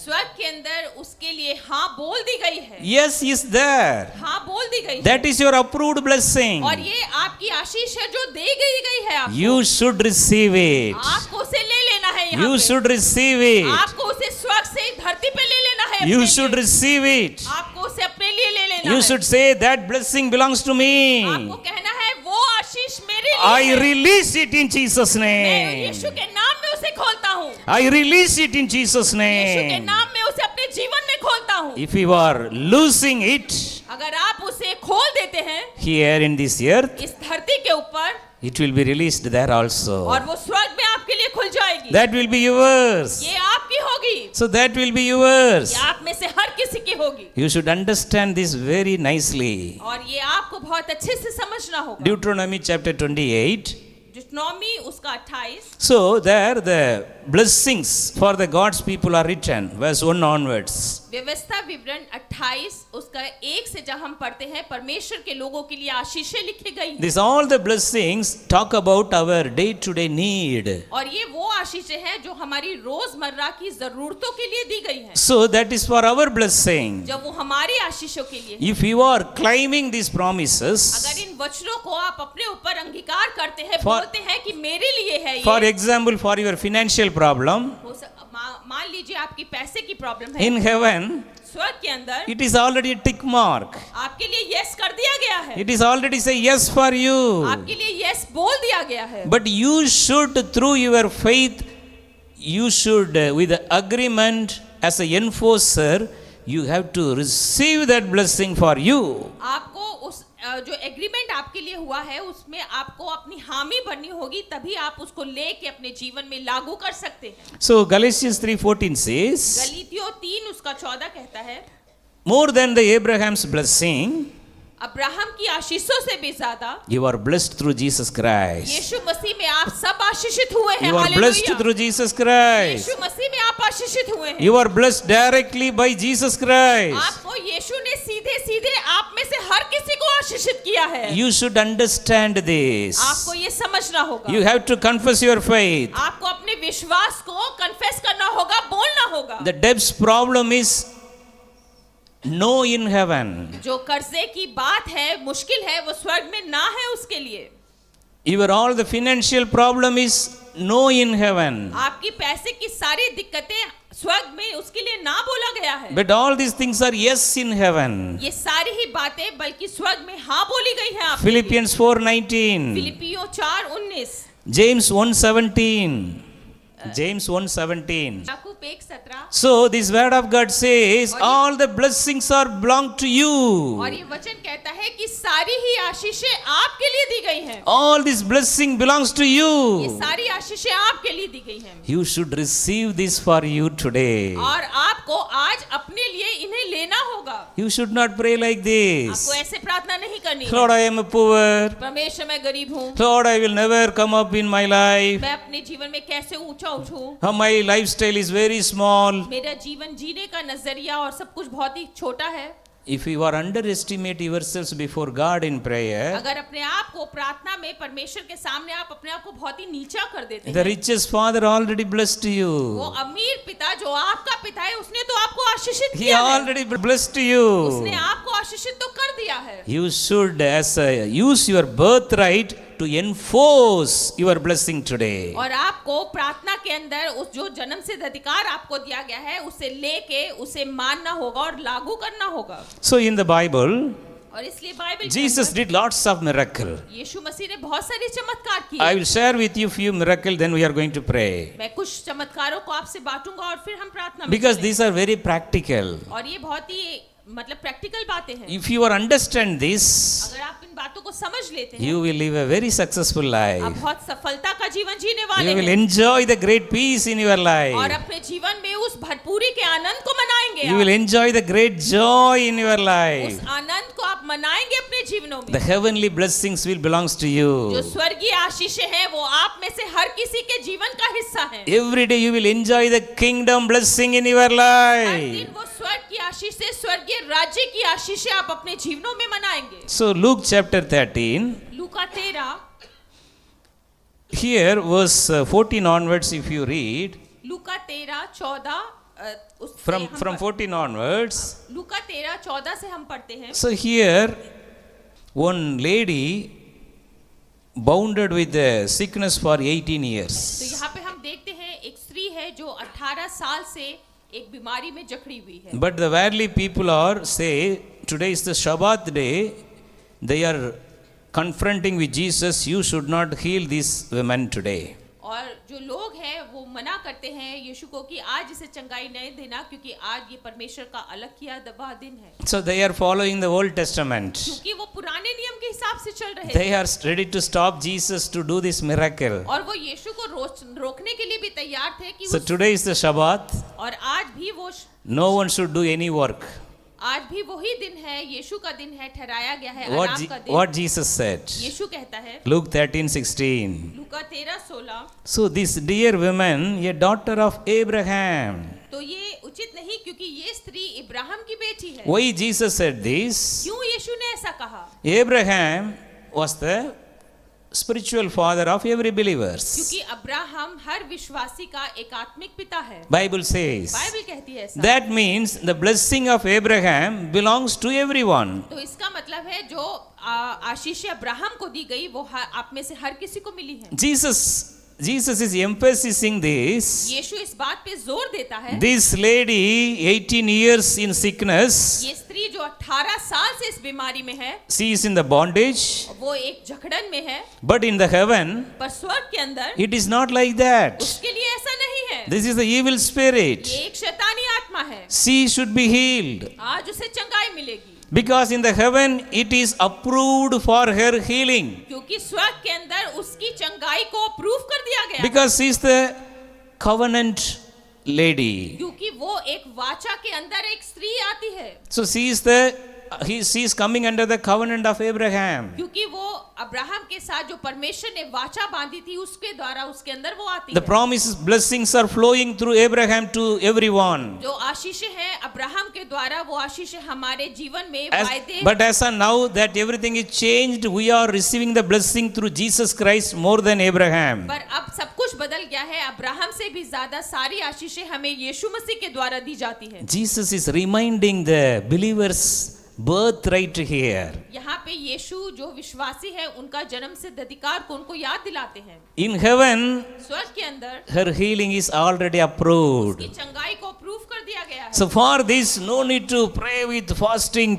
स्वर्ग के अंदर उसके लिए हाँ बोल दी गई है, Yes is there. हाँ बोल दी गई है, That is your approved blessing. और ये आपकी आशीष है जो दे गई है आपको। You should receive it. आपको उसे ले लेना है यहाँ You पे। should receive it. आपको उसे स्वर्ग से धरती पे ले लेना है You अपने should लिए। receive it. आपको उसे अपने लिए ले लेना You है। should say that blessing belongs to आपको me. कहना है वो आशीष मेरे लिए I है। release it in Jesus' मैं name. यीशु के नाम में उसे खोलता हूँ, I release it in Jesus' यीशु के name. नाम में उसे अपने जीवन में खोलता हूँ। If you are losing it अगर आप उसे खोल देते हैं here in this earth, इस धरती के ऊपर, it will be released there also. और वो स्वर्ग में आपके लिए खुल जाएगी। That will be yours. ये आपकी होगी, So that will be yours. ये आप में से हर किसी की होगी, You should understand this very nicely. और ये आपको बहुत अच्छे से समझना होगा। Deuteronomy chapter 28. डिट्रोनॉमी उसका 28, So there the blessings for the God's people are written, verse 1 onwards. व्यवस्था विवरण 28 उसका 1 से जब हम पढ़ते हैं, परमेश्वर के लोगों के लिए आशीषें लिखी गई हैं। These all the blessings talk about our day-to-day need. और ये वो आशीषें हैं जो हमारी रोजमर्रा की जरूरतों के लिए दी गई हैं, So that is for our blessing. जब वो हमारी आशीषों के लिए। If you are claiming these promises, अगर इन वचनों को आप अपने ऊपर अंगीकार करते हैं, For- बोलते हैं कि मेरे लिए है ये, for example, for your financial problem, मान लीजिए आपकी पैसे की प्रॉब्लम है, in heaven, स्वर्ग के अंदर it is already a tick mark. आपके लिए यस कर दिया गया है, It is already say yes for you. आपके लिए यस बोल दिया गया है। But you should, through your faith, you should, with the agreement as an enforcer, you have to receive that blessing for you. आपको उस जो एग्रीमेंट आपके लिए हुआ है उसमें आपको अपनी हामी भरनी होगी, तभी आप उसको लेके अपने जीवन में लागू कर सकते हैं। So Galatians 3:14 says, गलीतियों 3 उसका 14 कहता है, more than the Abraham's blessing, Abraham की आशीषों से भी ज्यादा you are blessed through Jesus Christ. यीशु मसीह में आप सब आशीषित हुए हैं। You are blessed hallelujah. through Jesus Christ. यीशु मसीह में आप आशीषित हुए हैं। You are blessed directly by Jesus Christ. आपको यीशु ने सीधे सीधे आप में से हर किसी को आशीषित किया है। You should understand this. आपको ये समझना होगा। You have to confess your faith. आपको अपने विश्वास को कन्फेस करना होगा, बोलना होगा। The debt's problem is no in heaven. जो कर्जे की बात है, मुश्किल है, वो स्वर्ग में ना है उसके लिए। Your all the financial problem is no in heaven. आपकी पैसे की सारी दिक्कतें स्वर्ग में उसके लिए ना बोला गया है, But all these things are yes in heaven. ये सारी ही बातें बल्कि स्वर्ग में हाँ बोली गई है आपके लिए। Philippians 4:19. फिलिपियों 4:19, James 1:17. James 1:17. Yakub 1:17। So this word of God says all the blessings are belong to you. और ये वचन कहता है कि सारी ही आशीषें आपके लिए दी गई हैं। All this blessing belongs to ये you. सारी आशीषें आपके लिए दी गई हैं, You should receive this for you today. और आपको आज अपने लिए इन्हें लेना होगा। You should not pray like this. आपको ऐसे प्रार्थना नहीं करनी है, Lord, I am a poor. परमेश्वर मैं गरीब हूँ, Lord, I will never come up in my life. मैं अपने जीवन में कैसे ऊंचा उठूं, My lifestyle is very small. मेरा जीवन जीने का नजरिया और सब कुछ बहुत ही छोटा है। If you are underestimate yourselves before God in prayer, अगर अपने आप को प्रार्थना में परमेश्वर के सामने आप अपने आप को बहुत ही नीचा कर देते the हैं, richest Father already blessed वो you. अमीर पिता जो आपका पिता है उसने तो आपको आशीषित He किया है, already blessed उसने you. आपको आशीषित तो कर दिया है। You should use your birthright to enforce your blessing today. और आपको प्रार्थना के अंदर उस जो जन्म सिद्ध अधिकार आपको दिया गया है उसे लेके उसे मानना होगा और लागू करना होगा। So in the Bible, और इसलिए बाइबल के Jesus अंदर did lots of miracle. यीशु मसीह ने बहुत सारे चमत्कार I किए। will share with you few miracle, then we are going to pray. मैं कुछ चमत्कारों को आपसे बांटूंगा और फिर हम प्रार्थना में Because चलेंगे। these are very practical. और ये बहुत ही मतलब प्रैक्टिकल बातें हैं। If you understand this, अगर आप इन बातों को समझ लेते हैं, you will live a very successful आप life. बहुत सफलता का जीवन जीने You वाले will हैं enjoy the great peace in your और life. अपने जीवन में उस भरपूरी के आनंद को मनाएंगे। You will enjoy the great joy in your उस life. आनंद को आप मनाएंगे अपने जीवनों The में। heavenly blessings will belongs to जो you. स्वर्गीय आशीषें हैं वो आप में से हर किसी के जीवन का हिस्सा हैं। Every day you will enjoy the kingdom blessing in your her life. दिन वो स्वर्ग की आशीषें, स्वर्गीय राज्य की आशीषें आप अपने जीवनों में मनाएंगे। So Luke chapter 13, Luka 13, here verse 14 onwards if you read, लूका 13, 14 उससे From, हम from 14 onwards. लूका 13:14 से हम पढ़ते हैं। So here, one lady bounded with the sickness for 18 years. तो यहाँ पे हम देखते हैं एक स्त्री है जो 18 साल से एक बीमारी में जकड़ी हुई है। But the worldly people are say, today is the Shabbat day, they are confronting with Jesus, you should not heal these women today. और जो लोग हैं वो मना करते हैं यीशु को कि आज इसे चंगाई नहीं देना क्योंकि आज ये परमेश्वर का अलग किया दबा दिन है। So they are following the Old Testament. क्योंकि वो पुराने नियम के हिसाब से चल रहे They थे are ready to stop Jesus to do this miracle. और वो यीशु को रोकने के लिए भी तैयार थे कि So today is the Shabbat. और आज भी वो No one should do any work. आज भी वही दिन है, यीशु का दिन है, ठहराया गया है आराम का दिन। What Jesus said. यीशु कहता है Luke 13:16. Luka 13:16। So this dear woman, a daughter of Abraham. तो ये उचित नहीं क्योंकि ये स्त्री इब्राहिम की बेटी है। Why Jesus said this? क्यों यीशु ने ऐसा कहा? Abraham was the spiritual father of every believers. क्योंकि अब्राहम हर विश्वासी का एक आत्मिक पिता है। Bible says. बाइबल कहती है ऐसा। That means the blessing of Abraham belongs to everyone. तो इसका मतलब है जो आशीष अब्राहम को दी गई वो आप में से हर किसी को मिली है। Jesus is emphasizing this. यीशु इस बात पे जोर देता है। This lady, 18 years in sickness, ये स्त्री जो 18 साल से इस बीमारी में है, she is in the bondage. वो एक जकड़न में है। But in the heaven, पर स्वर्ग के अंदर it is not like that. उसके लिए ऐसा नहीं है। This is the evil spirit. ये एक शैतानी आत्मा है। She should be healed. आज उसे चंगाई मिलेगी। Because in the heaven it is approved for her healing. क्योंकि स्वर्ग के अंदर उसकी चंगाई को अप्रूव कर दिया गया। Because she is the covenant lady. क्योंकि वो एक वाचा के अंदर एक स्त्री आती है। So she is coming under the covenant of Abraham. क्योंकि वो अब्राहम के साथ जो परमेश्वर ने वाचा बांधी थी उसके द्वारा उसके अंदर वो आती The है। promises, blessings are flowing through Abraham to everyone. जो आशीषें हैं अब्राहम के द्वारा वो आशीषें हमारे जीवन में वायदे। But as of now that everything is changed, we are receiving the blessing through Jesus Christ more than Abraham. पर अब सब कुछ बदल गया है, अब्राहम से भी ज्यादा सारी आशीषें हमें यीशु मसीह के द्वारा दी जाती है। Jesus is reminding the believers birthright here. यहाँ पे यीशु जो विश्वासी है उनका जन्म सिद्ध अधिकार को उनको याद दिलाते हैं। In heaven, स्वर्ग के अंदर her healing is already approved. की चंगाई को अप्रूव कर दिया गया है। So for this, no need to pray with fasting,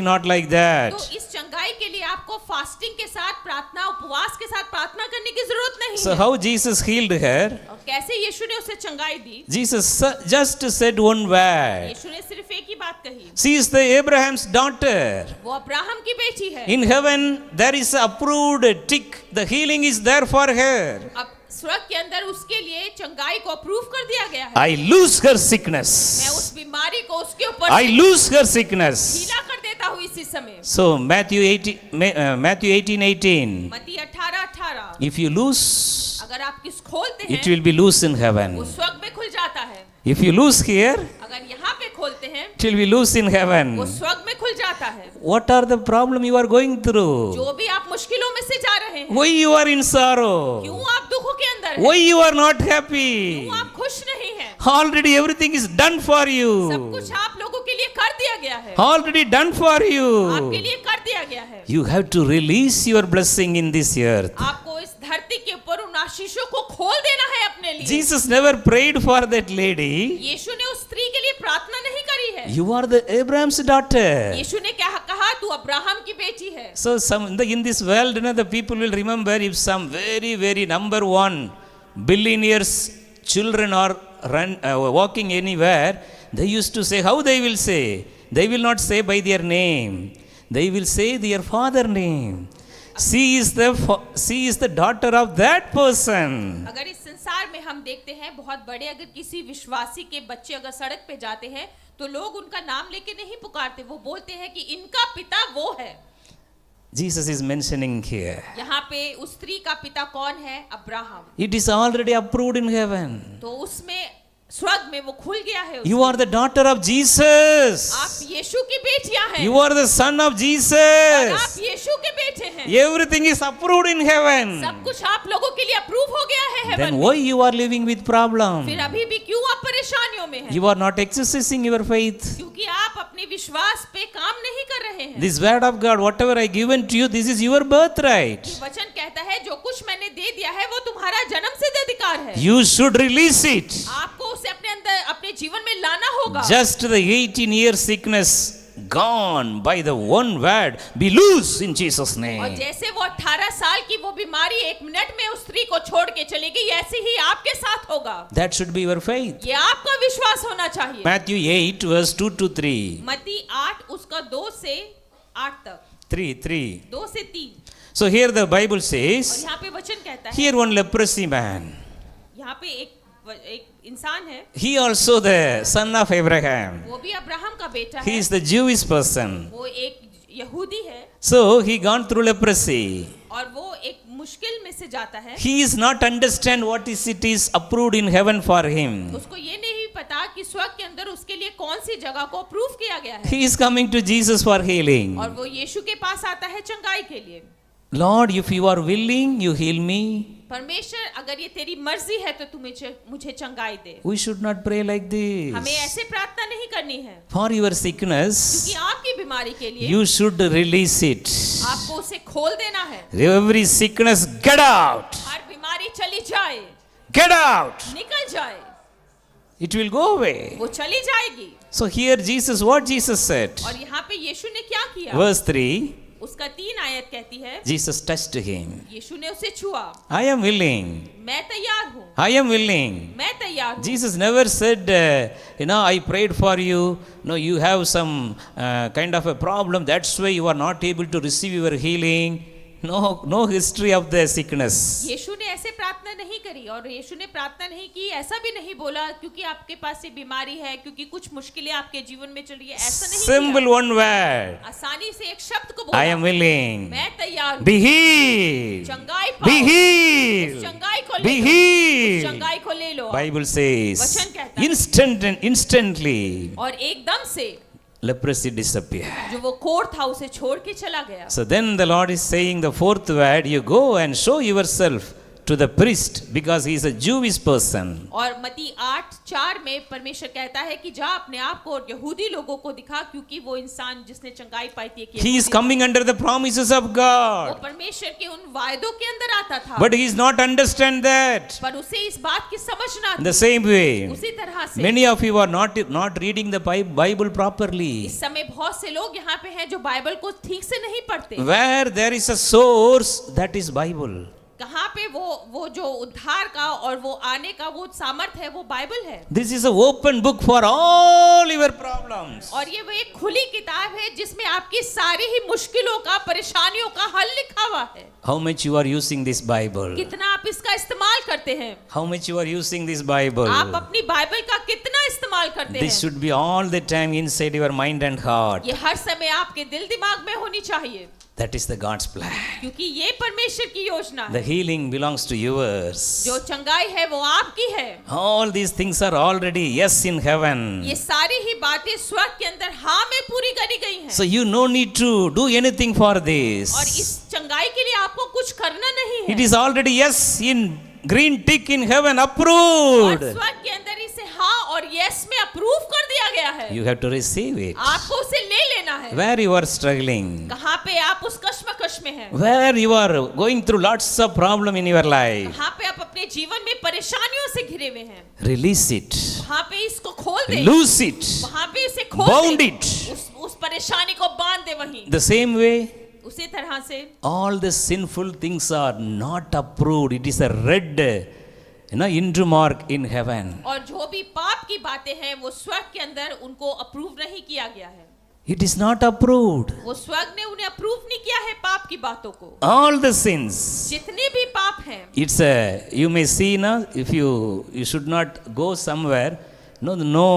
not like that. तो इस चंगाई के लिए आपको फास्टिंग के साथ प्रार्थना, उपवास के साथ प्रार्थना करने की जरूरत नहीं So है। how Jesus healed her? और कैसे यीशु ने उसे चंगाई दी? Jesus just said one word. यीशु ने सिर्फ एक ही बात कही। She is the Abraham's daughter. वो अब्राहम की बेटी है। In heaven, there is approved tick. The healing is there for her. अब स्वर्ग के अंदर उसके लिए चंगाई को अप्रूव कर दिया गया है। I lose her sickness. मैं उस बीमारी को उसके ऊपर I lose her sickness. ढीला कर देता हूँ इसी समय। So Matthew 18:18. मत्ती 18:18। If you lose, अगर आप किस खोलते it हैं will be loose in heaven. वो स्वर्ग में खुल जाता है। If you lose here, अगर यहाँ पे खोलते हैं it will be loose in heaven. वो स्वर्ग में खुल जाता है। What are the problem you are going through? जो भी आप मुश्किलों में से जा रहे हैं, Why you are in sorrow? क्यों आप दुखों के अंदर हैं? Why you are not happy? क्यों आप खुश नहीं हैं? Already everything is done for सब you. कुछ आप लोगों के लिए कर दिया गया है। Already done for आपके you. लिए कर दिया गया है। You have to release your blessing in this earth. आपको इस धरती के ऊपर उन आशीषों को खोल देना है अपने लिए। Jesus never prayed for that lady. यीशु ने उस स्त्री के लिए प्रार्थना नहीं करी है। You are the Abraham's daughter. यीशु ने क्या कहा? तू अब्राहम की बेटी है। So in this world, the people will remember if some very number one billionaires children are walking anywhere, they used to say, how they will say? They will not say by their name. They will say their father name. She is the daughter of that person. अगर इस संसार में हम देखते हैं बहुत बड़े अगर किसी विश्वासी के बच्चे अगर सड़क पे जाते हैं तो लोग उनका नाम लेके नहीं पुकारते, वो बोलते हैं कि इनका पिता वो है। Jesus is mentioning here. यहाँ पे उस स्त्री का पिता कौन है? Abraham. It is already approved in heaven. तो उसमें स्वर्ग में वो खुल गया है। You are the daughter of Jesus. आप यीशु की बेटियां हैं। You are the son of और Jesus. आप यीशु के बेटे हैं। Everything is approved in heaven. सब कुछ आप लोगों के लिए अप्रूव हो गया है Then हेवन why में। you are living with problem? फिर अभी भी क्यों आप परेशानियों में हैं, You are not exercising your faith. क्योंकि आप अपने विश्वास पे काम नहीं कर रहे हैं। This word of God, whatever I given to you, this is your birthright. वचन कहता है जो कुछ मैंने दे दिया है वो तुम्हारा जन्मसिद्ध अधिकार है। You should release it. आपको उसे अपने अंदर अपने जीवन में लाना होगा। Just the 18-year sickness gone by the one word, be loose in Jesus' और name. जैसे वो 18 साल की वो बीमारी 1 मिनट में उस स्त्री को छोड़ के चली गई, ऐसे ही आपके साथ होगा। That should be your faith. ये आपका विश्वास होना चाहिए। Matthew 8 verse 2 to 3. मत्ती 8 उसका 2 से 8 तक, 3. 2 से 3। So here the Bible और says, यहाँ पे वचन कहता है, here one leprosy man. यहाँ पे एक इंसान है, He also the son of Abraham. वो भी अब्राहम का बेटा He है, is the Jewish person. वो एक यहूदी है So he gone through leprosy. और वो एक मुश्किल में से जाता है। He is not understand what is it is approved in heaven for him. उसको ये नहीं पता कि स्वर्ग के अंदर उसके लिए कौन सी जगह को अप्रूव किया गया है। He is coming to Jesus for healing. और वो यीशु के पास आता है चंगाई के लिए। Lord, if you are willing, you heal me. परमेश्वर अगर ये तेरी मर्जी है तो मुझे चंगाई दे। We should not pray like हमें this. ऐसे प्रार्थना नहीं करनी है, For your sickness, क्योंकि आपकी बीमारी के लिए you should release it. आपको उसे खोल देना है। Every sickness, get out. हर बीमारी चली जाए, Get out. निकल जाए, It will go away. वो चली जाएगी। So here Jesus, what Jesus said? और यहाँ पे यीशु ने क्या किया? Verse 3, उसका 3 आयत कहती है, Jesus touched him. यीशु ने उसे छुआ। I am willing. मैं तैयार हूँ, I am willing. मैं तैयार हूँ। Jesus never said, I prayed for you. No, you have some kind of a problem. That's why you are not able to receive your healing. No history of the sickness. यीशु ने ऐसे प्रार्थना नहीं करी और यीशु ने प्रार्थना नहीं की, ऐसा भी नहीं बोला क्योंकि आपके पास ये बीमारी है, क्योंकि कुछ मुश्किलें आपके जीवन में चल रही है, ऐसा नहीं Simple किया। one word. आसानी से एक शब्द को I बोला, am willing. मैं तैयार हूँ। Be healed. चंगाई Be पाओ, healed. चंगाई को Be ले लो, healed. चंगाई को ले लो। Bible says, वचन कहता है, instantly, और एकदम से leprosy disappeared. जो वो कोढ़ था उसे छोड़ के चला गया। So then the Lord is saying the fourth word, you go and show yourself to the priest because he is a Jewish person. और मत्ती 8:4 में परमेश्वर कहता है कि जा अपने आप को यहूदी लोगों को दिखा, क्योंकि वो इंसान जिसने चंगाई पाई थी कि He is coming under the promises of वो God. परमेश्वर के उन वायदों के अंदर आता था, But he is not understand that. पर उसे इस बात की समझ ना In the थी। same way, उसी तरह से many of you are not reading the Bible properly. इस समय बहुत से लोग यहाँ पे हैं जो बाइबल को ठीक से नहीं पढ़ते। Where there is a source, that is Bible. कहाँ पे वो जो उद्धार का और वो आने का वो सामर्थ है, वो बाइबल है। This is an open book for all your problems. और ये वो एक खुली किताब है जिसमें आपकी सारी ही मुश्किलों का, परेशानियों का हल लिखा हुआ है। How much you are using this Bible? कितना आप इसका इस्तेमाल करते हैं? How much you are using this Bible? आप अपनी बाइबल का कितना इस्तेमाल करते This हैं? should be all the time inside your mind and heart. ये हर समय आपके दिल दिमाग में होनी चाहिए, That is the God's plan. क्योंकि ये परमेश्वर की योजना The है। healing belongs to yours. जो चंगाई है वो आपकी है। All these things are already yes in heaven. ये सारी ही बातें स्वर्ग के अंदर हाँ में पूरी करी गई हैं। So you no need to do anything for this. और इस चंगाई के लिए आपको कुछ करना नहीं है। It is already yes in green tick in heaven और approved. स्वर्ग के अंदर इसे हाँ और यस में अप्रूव कर दिया गया है। You have to receive it. आपको उसे ले लेना है। Where you are struggling, कहाँ पे आप उस कश्मकश में हैं? where you are going through lots of problem in your life, कहाँ पे आप अपने जीवन में परेशानियों से घिरे हुए हैं? release it, वहाँ पे इसको खोल दे, loose it, वहाँ पे इसे खोल bound दे, it. उस परेशानी को बांध दे वहीं। The same way, उसी तरह से all the sinful things are not approved. It is a red into mark in heaven. और जो भी पाप की बातें हैं वो स्वर्ग के अंदर उनको अप्रूव नहीं किया गया है। It is not approved. वो स्वर्ग ने उन्हें अप्रूव नहीं किया है पाप की बातों को। All the sins. जितने भी पाप हैं, It's a, you may see now, if you should not go somewhere, no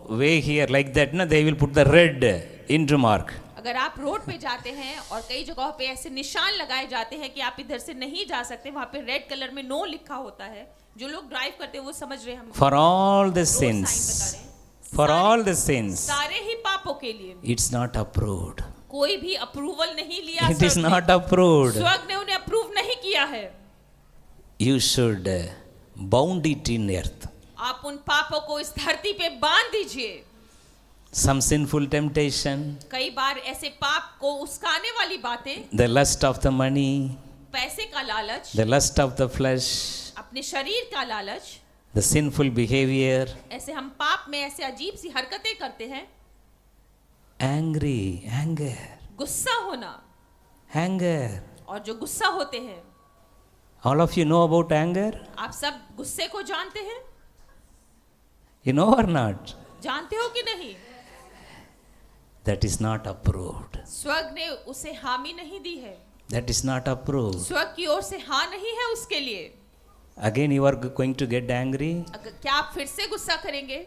way here like that, they will put the red into mark. अगर आप रोड पे जाते हैं और कई जगहों पे ऐसे निशान लगाए जाते हैं कि आप इधर से नहीं जा सकते, वहाँ पे रेड कलर में नो लिखा होता है। जो लोग ड्राइव करते हैं वो समझ रहे हैं हम For all the road sign sins, बता रहे हैं। for all the sins, सारे ही पापों के लिए it's not approved. कोई भी अप्रूवल नहीं लिया। It is स्वर्ग ने। not approved. स्वर्ग ने उन्हें अप्रूव नहीं किया है। You should bound it in earth. आप उन पापों को इस धरती पे बांध दीजिए। Some sinful temptation, कई बार ऐसे पाप को उस्काने वाली बातें, the lust of the money, पैसे का लालच, the lust of the flesh, अपने शरीर का लालच, the sinful behavior, ऐसे हम पाप में ऐसे अजीब सी हरकतें करते हैं। anger, गुस्सा होना, anger. और जो गुस्सा होते हैं, All of you know about anger? आप सब गुस्से को जानते हैं? You know or not? जानते हो कि नहीं? That is not approved. स्वर्ग ने उसे हामी नहीं दी है, That is not approved. स्वर्ग की ओर से हाँ नहीं है उसके लिए। Again you are going to get angry? अगर क्या आप फिर से गुस्सा करेंगे?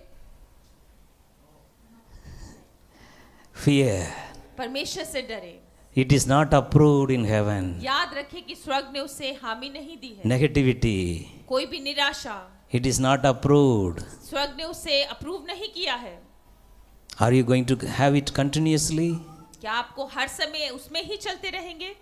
Fear. परमेश्वर से डरे। It is not approved in heaven. याद रखें कि स्वर्ग ने उसे हामी नहीं दी है। Negativity. कोई भी निराशा, It is not approved. स्वर्ग ने उसे अप्रूव नहीं किया है। Are you going to have it continuously? क्या आपको हर समय उसमें ही चलते रहेंगे?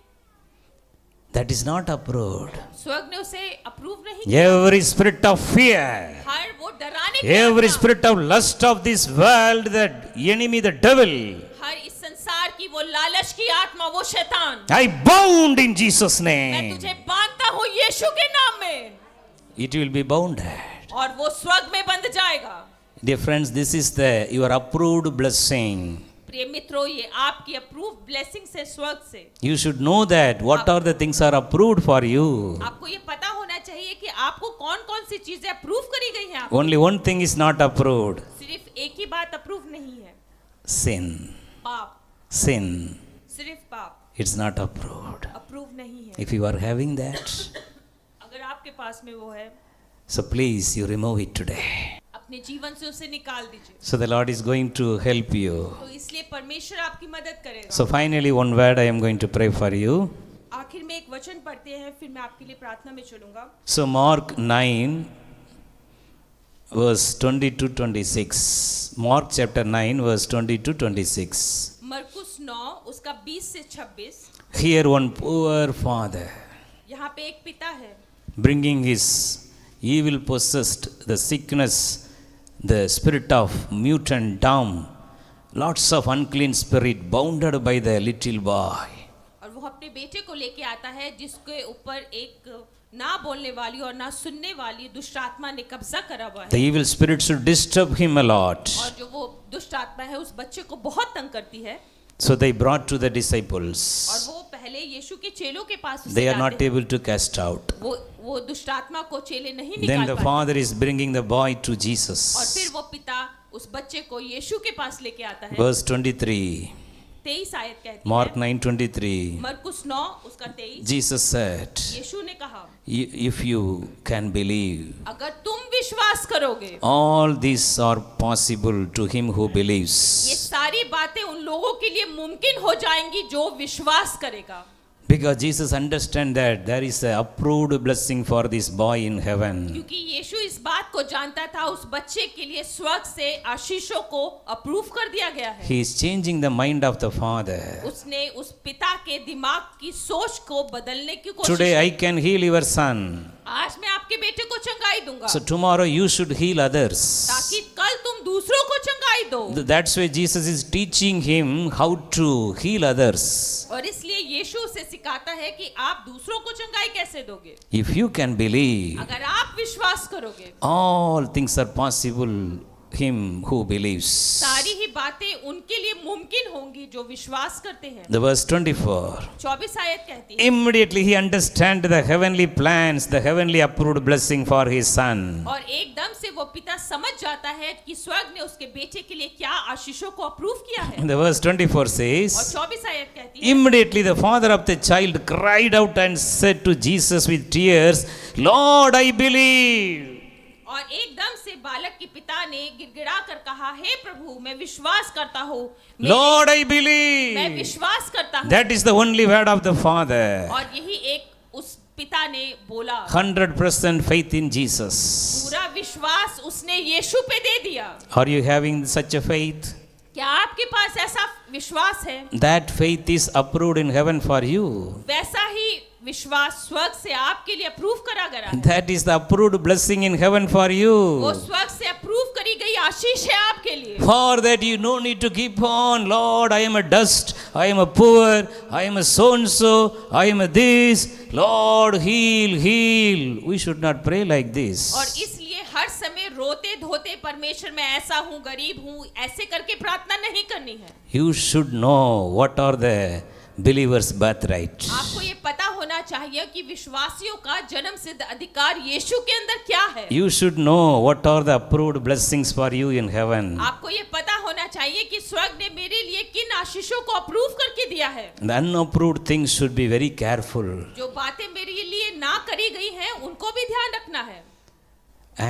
That is not approved. स्वर्ग ने उसे अप्रूव नहीं किया। Every spirit of fear, हर वो डराने की every आत्मा, spirit of lust of this world, the enemy, the devil, हर इस संसार की वो लालच की आत्मा, वो शैतान, I bound in Jesus' मैं name. तुझे बांधता हूँ यीशु के नाम में, It will be bounded. और वो स्वर्ग में बंध जाएगा। Dear friends, this is your approved blessing. प्रिय मित्रों, ये आपकी अप्रूव ब्लेसिंग से, स्वर्ग से। You should know that what are the things are approved for you. आपको ये पता होना चाहिए कि आपको कौन कौन सी चीजें अप्रूव करी गई हैं। Only one thing is not approved. सिर्फ एक ही बात अप्रूव नहीं है, Sin. पाप, Sin. सिर्फ पाप It's not approved. अप्रूव नहीं है। If you are having that, अगर आपके पास में वो है, so please you remove it today. अपने जीवन से उसे निकाल दीजिए। So the Lord is going to help you. तो इसलिए परमेश्वर आपकी मदद करेगा। So finally one word I am going to pray for you. आखिर में एक वचन पढ़ते हैं, फिर मैं आपके लिए प्रार्थना में चलूंगा। So Mark 9 verse 22-26. Mark chapter 9 verse 22-26. मरकुस 9 उसका 20 से 26। Here one poor father यहाँ पे एक पिता है, bringing his evil possessed, the sickness, the spirit of mute and dumb, lots of unclean spirit bounded by the little boy. और वो अपने बेटे को लेके आता है जिसके ऊपर एक ना बोलने वाली और ना सुनने वाली दुष्ट आत्मा ने कब्जा करा हुआ The है। evil spirit should disturb him a lot. और जो वो दुष्ट आत्मा है उस बच्चे को बहुत तंग करती है। So they brought to the और disciples. वो पहले यीशु के चेलों के पास उसे They are लाते not हैं। able to cast out. वो दुष्ट आत्मा को चेले नहीं Then निकाल the पाते। father is bringing the boy to और Jesus. फिर वो पिता उस बच्चे को यीशु के पास लेके आता है। Verse 23. 23 आयत कहती Mark है, 9:23. मरकुस 9 उसका 23। Jesus said, यीशु ने कहा, if you can believe, अगर तुम विश्वास करोगे, all these are possible to him who ये believes. सारी बातें उन लोगों के लिए मुमकिन हो जाएंगी जो विश्वास करेगा। Because Jesus understands that there is a approved blessing for this boy in heaven. क्योंकि यीशु इस बात को जानता था, उस बच्चे के लिए स्वर्ग से आशीषों को अप्रूव कर दिया गया है। He is changing the mind of the father. उसने उस पिता के दिमाग की सोच को बदलने की कोशिश Today I की। can heal your son. आज मैं आपके बेटे को चंगाई दूंगा, So tomorrow you should heal others. ताकि कल तुम दूसरों को चंगाई दो। That's why Jesus is teaching him how to heal others. और इसलिए यीशु उसे सिखाता है कि आप दूसरों को चंगाई कैसे दोगे। If you can believe, अगर आप विश्वास करोगे, all things are possible him who believes. सारी ही बातें उनके लिए मुमकिन होंगी जो विश्वास करते हैं। The verse 24. 24 आयत कहती है, Immediately he understands the heavenly plans, the heavenly approved blessing for his son. और एकदम से वो पिता समझ जाता है कि स्वर्ग ने उसके बेटे के लिए क्या आशीषों को अप्रूव किया है। And the verse 24 और says, 24 आयत कहती है, immediately the father of the child cried out and said to Jesus with tears, Lord, I believe. और एकदम से बालक के पिता ने गिड़गिड़ा कर कहा, हे प्रभु मैं विश्वास करता हूँ, Lord, I मैं believe. विश्वास करता हूँ। That is the only word of the father. और यही एक उस पिता ने बोला, 100% faith in Jesus. पूरा विश्वास उसने यीशु पे दे दिया। Are you having such a faith? क्या आपके पास ऐसा विश्वास है? That faith is approved in heaven for you. वैसा ही विश्वास स्वर्ग से आपके लिए अप्रूव करा गया है। That is the approved blessing in heaven for वो you. स्वर्ग से अप्रूव करी गई आशीष है आपके लिए। For that you no need to keep on, Lord, I am a dust, I am a poor, I am a so-and-so, I am a this, Lord, heal, heal. We should not pray like this. और इसलिए हर समय रोते धोते परमेश्वर मैं ऐसा हूँ, गरीब हूँ, ऐसे करके प्रार्थना नहीं करनी है। You should know what are the believer's birthright. आपको ये पता होना चाहिए कि विश्वासियों का जन्म सिद्ध अधिकार यीशु के अंदर क्या है। You should know what are the approved blessings for you in heaven. आपको ये पता होना चाहिए कि स्वर्ग ने मेरे लिए किन आशीषों को अप्रूव करके दिया है। The unapproved things should be very careful. जो बातें मेरे लिए ना करी गई हैं उनको भी ध्यान रखना है।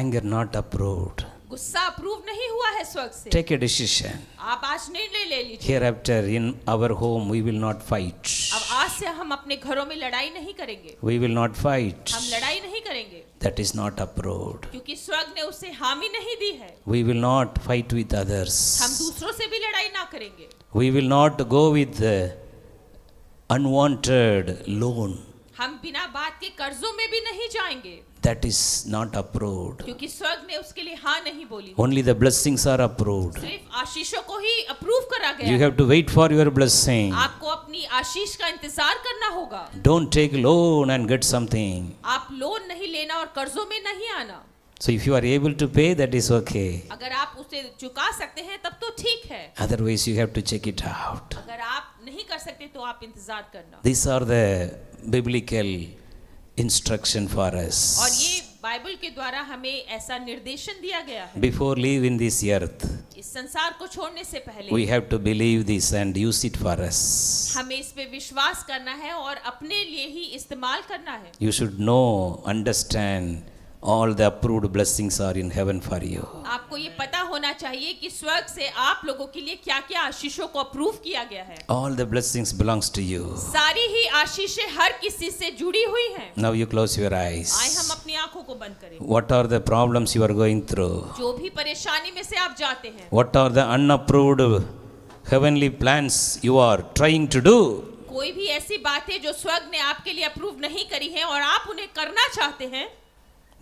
Anger not approved. गुस्सा अप्रूव नहीं हुआ है स्वर्ग से। Take a decision. आप आज निर्णय ले लीजिए। Hereafter in our home we will not fight. अब आज से हम अपने घरों में लड़ाई नहीं करेंगे। We will not fight. हम लड़ाई नहीं करेंगे That is not approved. क्योंकि स्वर्ग ने उसे हामी नहीं दी है। We will not fight with others. हम दूसरों से भी लड़ाई ना करेंगे। We will not go with unwanted loan. हम बिना बात के कर्जों में भी नहीं जाएंगे That is not approved. क्योंकि स्वर्ग ने उसके लिए हाँ नहीं बोली। Only the blessings are approved. सिर्फ आशीषों को ही अप्रूव करा You गया। have to wait for your blessing. आपको अपनी आशीष का इंतजार करना होगा। Don't take loan and get something. आप लोन नहीं लेना और कर्जों में नहीं आना। So if you are able to pay, that is okay. अगर आप उसे चुका सकते हैं तब तो ठीक है। Otherwise you have to check it out. अगर आप नहीं कर सकते तो आप इंतजार करना। These are the biblical instruction for और us. ये बाइबल के द्वारा हमें ऐसा निर्देशन दिया गया है। Before leaving this earth, इस संसार को छोड़ने से पहले we have to believe this and use it for us. हमें इस पे विश्वास करना है और अपने लिए ही इस्तेमाल करना है। You should know, understand, all the approved blessings are in heaven for you. आपको ये पता होना चाहिए कि स्वर्ग से आप लोगों के लिए क्या-क्या आशीषों को अप्रूव किया गया है। All the blessings belongs to you. सारी ही आशीषें हर किसी से जुड़ी हुई हैं। Now you close your eyes. आए हम अपनी आंखों को बंद करें। What are the problems you are going through? जो भी परेशानी में से आप जाते हैं, What are the unapproved heavenly plans you are trying to do? कोई भी ऐसी बात है जो स्वर्ग ने आपके लिए अप्रूव नहीं करी है और आप उन्हें करना चाहते हैं,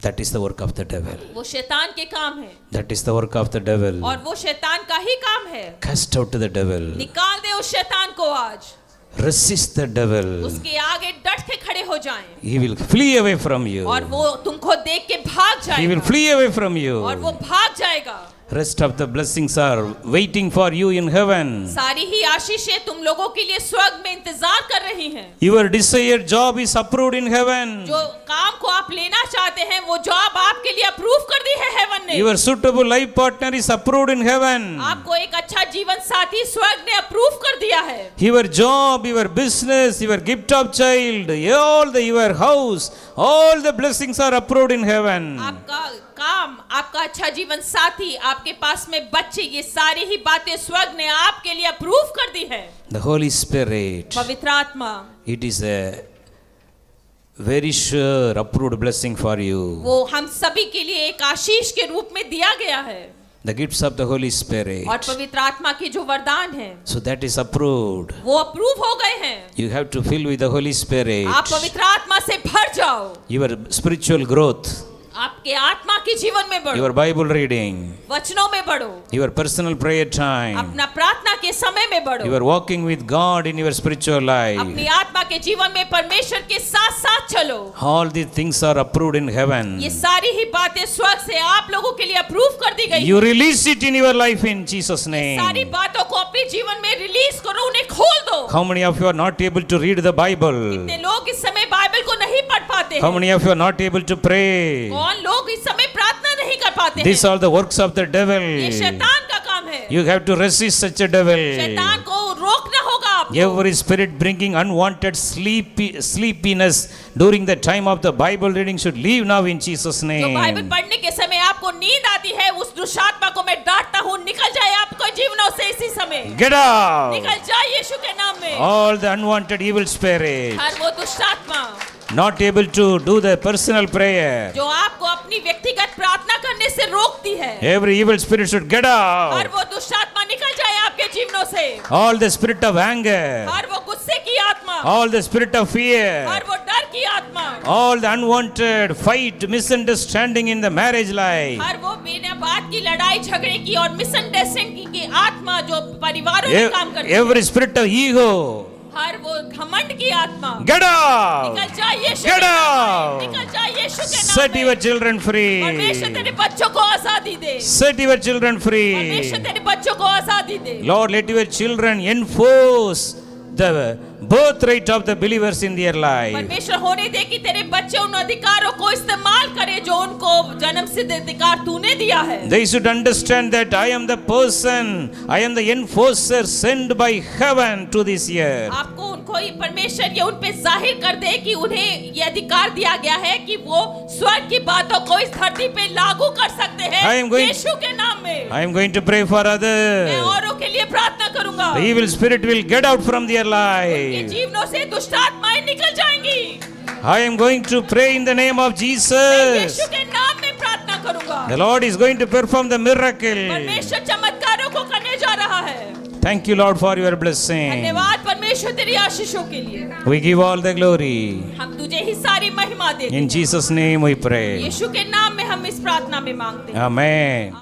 That is the work of the devil. वो शैतान के काम है That is the work of the devil. और वो शैतान का ही काम है। Cast out the devil. निकाल दे उस शैतान को आज। Resist the devil. उसके आगे डट के खड़े हो जाएं He will flee away from you. और वो तुमको देख के भाग He will जाएगा flee away from you. और वो भाग जाएगा। Rest of the blessings are waiting for you in heaven. सारी ही आशीषें तुम लोगों के लिए स्वर्ग में इंतजार कर रही हैं। Your desired job is approved in heaven. जो काम को आप लेना चाहते हैं वो जॉब आपके लिए अप्रूव कर दी है हेवन ने। Your suitable life partner is approved in heaven. आपको एक अच्छा जीवन साथी स्वर्ग ने अप्रूव कर दिया है। Your job, your business, your gift of child, your house, all the blessings are approved in heaven. आपका काम, आपका अच्छा जीवन साथी, आपके पास में बच्चे, ये सारी ही बातें स्वर्ग ने आपके लिए अप्रूव कर दी है। The Holy Spirit, पवित्र आत्मा, it is a very sure approved blessing for you. वो हम सभी के लिए एक आशीष के रूप में दिया गया है। The gifts of the Holy Spirit. और पवित्र आत्मा के जो वरदान हैं, So that is approved. वो अप्रूव हो गए हैं। You have to fill with the Holy Spirit. आप पवित्र आत्मा से भर जाओ। Your spiritual growth, आपके आत्मा के जीवन में बढ़ो, your Bible reading, वचनों में बढ़ो, your personal prayer time, अपना प्रार्थना के समय में बढ़ो, you are walking with God in your spiritual life. अपनी आत्मा के जीवन में परमेश्वर के साथ साथ चलो। All these things are approved in heaven. ये सारी ही बातें स्वर्ग से आप लोगों के लिए अप्रूव कर दी गई। You release it in your life in Jesus' सारी name. बातों को अपने जीवन में रिलीज करो, उन्हें खोल दो। How many of you are not able to read the Bible? कितने लोग इस समय बाइबल को नहीं पढ़ पाते How हैं? many of you are not able to pray? कौन लोग इस समय प्रार्थना नहीं कर पाते These हैं? are the works of the devil. ये शैतान का काम है। You have to resist such a devil. शैतान को रोकना होगा आपको। Every spirit bringing unwanted sleepiness during the time of the Bible reading should leave now in Jesus' जो बाइबल name. पढ़ने के समय आपको नींद आती है, उस दुष्टात्मा को मैं डांटता हूँ, निकल जाए आपको जीवनों से इसी समय। Get out! निकल जाए यीशु के नाम में। All the unwanted evil spirits, हर वो दुष्टात्मा not able to do the personal prayer. जो आपको अपनी व्यक्तिगत प्रार्थना करने से रोकती है, Every evil spirit should get her out. वो दुष्टात्मा निकल जाए आपके जीवनों से। All the spirit of anger, हर वो गुस्से की आत्मा, all the spirit of fear, हर वो डर all the unwanted fight, misunderstanding in the marriage life, हर वो बिना बात की लड़ाई झगड़े की और मिसअंडरस्टैंडिंग की आत्मा जो परिवारों में काम करती है, every spirit of ego, हर वो घमंड की आत्मा get out, निकल जा यीशु get के नाम out, में, निकल जा यीशु के set नाम your में। children free, परमेश्वर तेरे बच्चों को आजादी दे, set your children free. परमेश्वर तेरे बच्चों को आजादी दे। Lord, let your children enforce the birthright of the believers in their life. परमेश्वर होने दे कि तेरे बच्चे उन अधिकारों को इस्तेमाल करें जो उनको जन्म सिद्ध अधिकार तूने दिया है। They should understand that I am the person, I am the enforcer sent by heaven to this earth. आपको उनको परमेश्वर ये उन पे जाहिर कर दे कि उन्हें ये अधिकार दिया गया है कि वो स्वर्ग की बातों को इस धरती पे लागू कर सकते I am हैं going- यीशु के नाम में। I am going to pray for मैं others. औरों के लिए प्रार्थना करूंगा। The evil spirit will get out from their ये life. जीवनों से दुष्ट आत्माएं निकल जाएंगी। I am going to pray in the name of मैं Jesus. यीशु के नाम में प्रार्थना करूंगा। The Lord is going to perform the miracle. परमेश्वर चमत्कारों को करने जा रहा है। Thank you, Lord, for your blessing. धन्यवाद परमेश्वर तेरी आशीषों के लिए। We give all the glory. हम तुझे ही सारी महिमा देते In हैं। Jesus' name we pray. यीशु के नाम में हम इस प्रार्थना में मांगते हैं। Amen.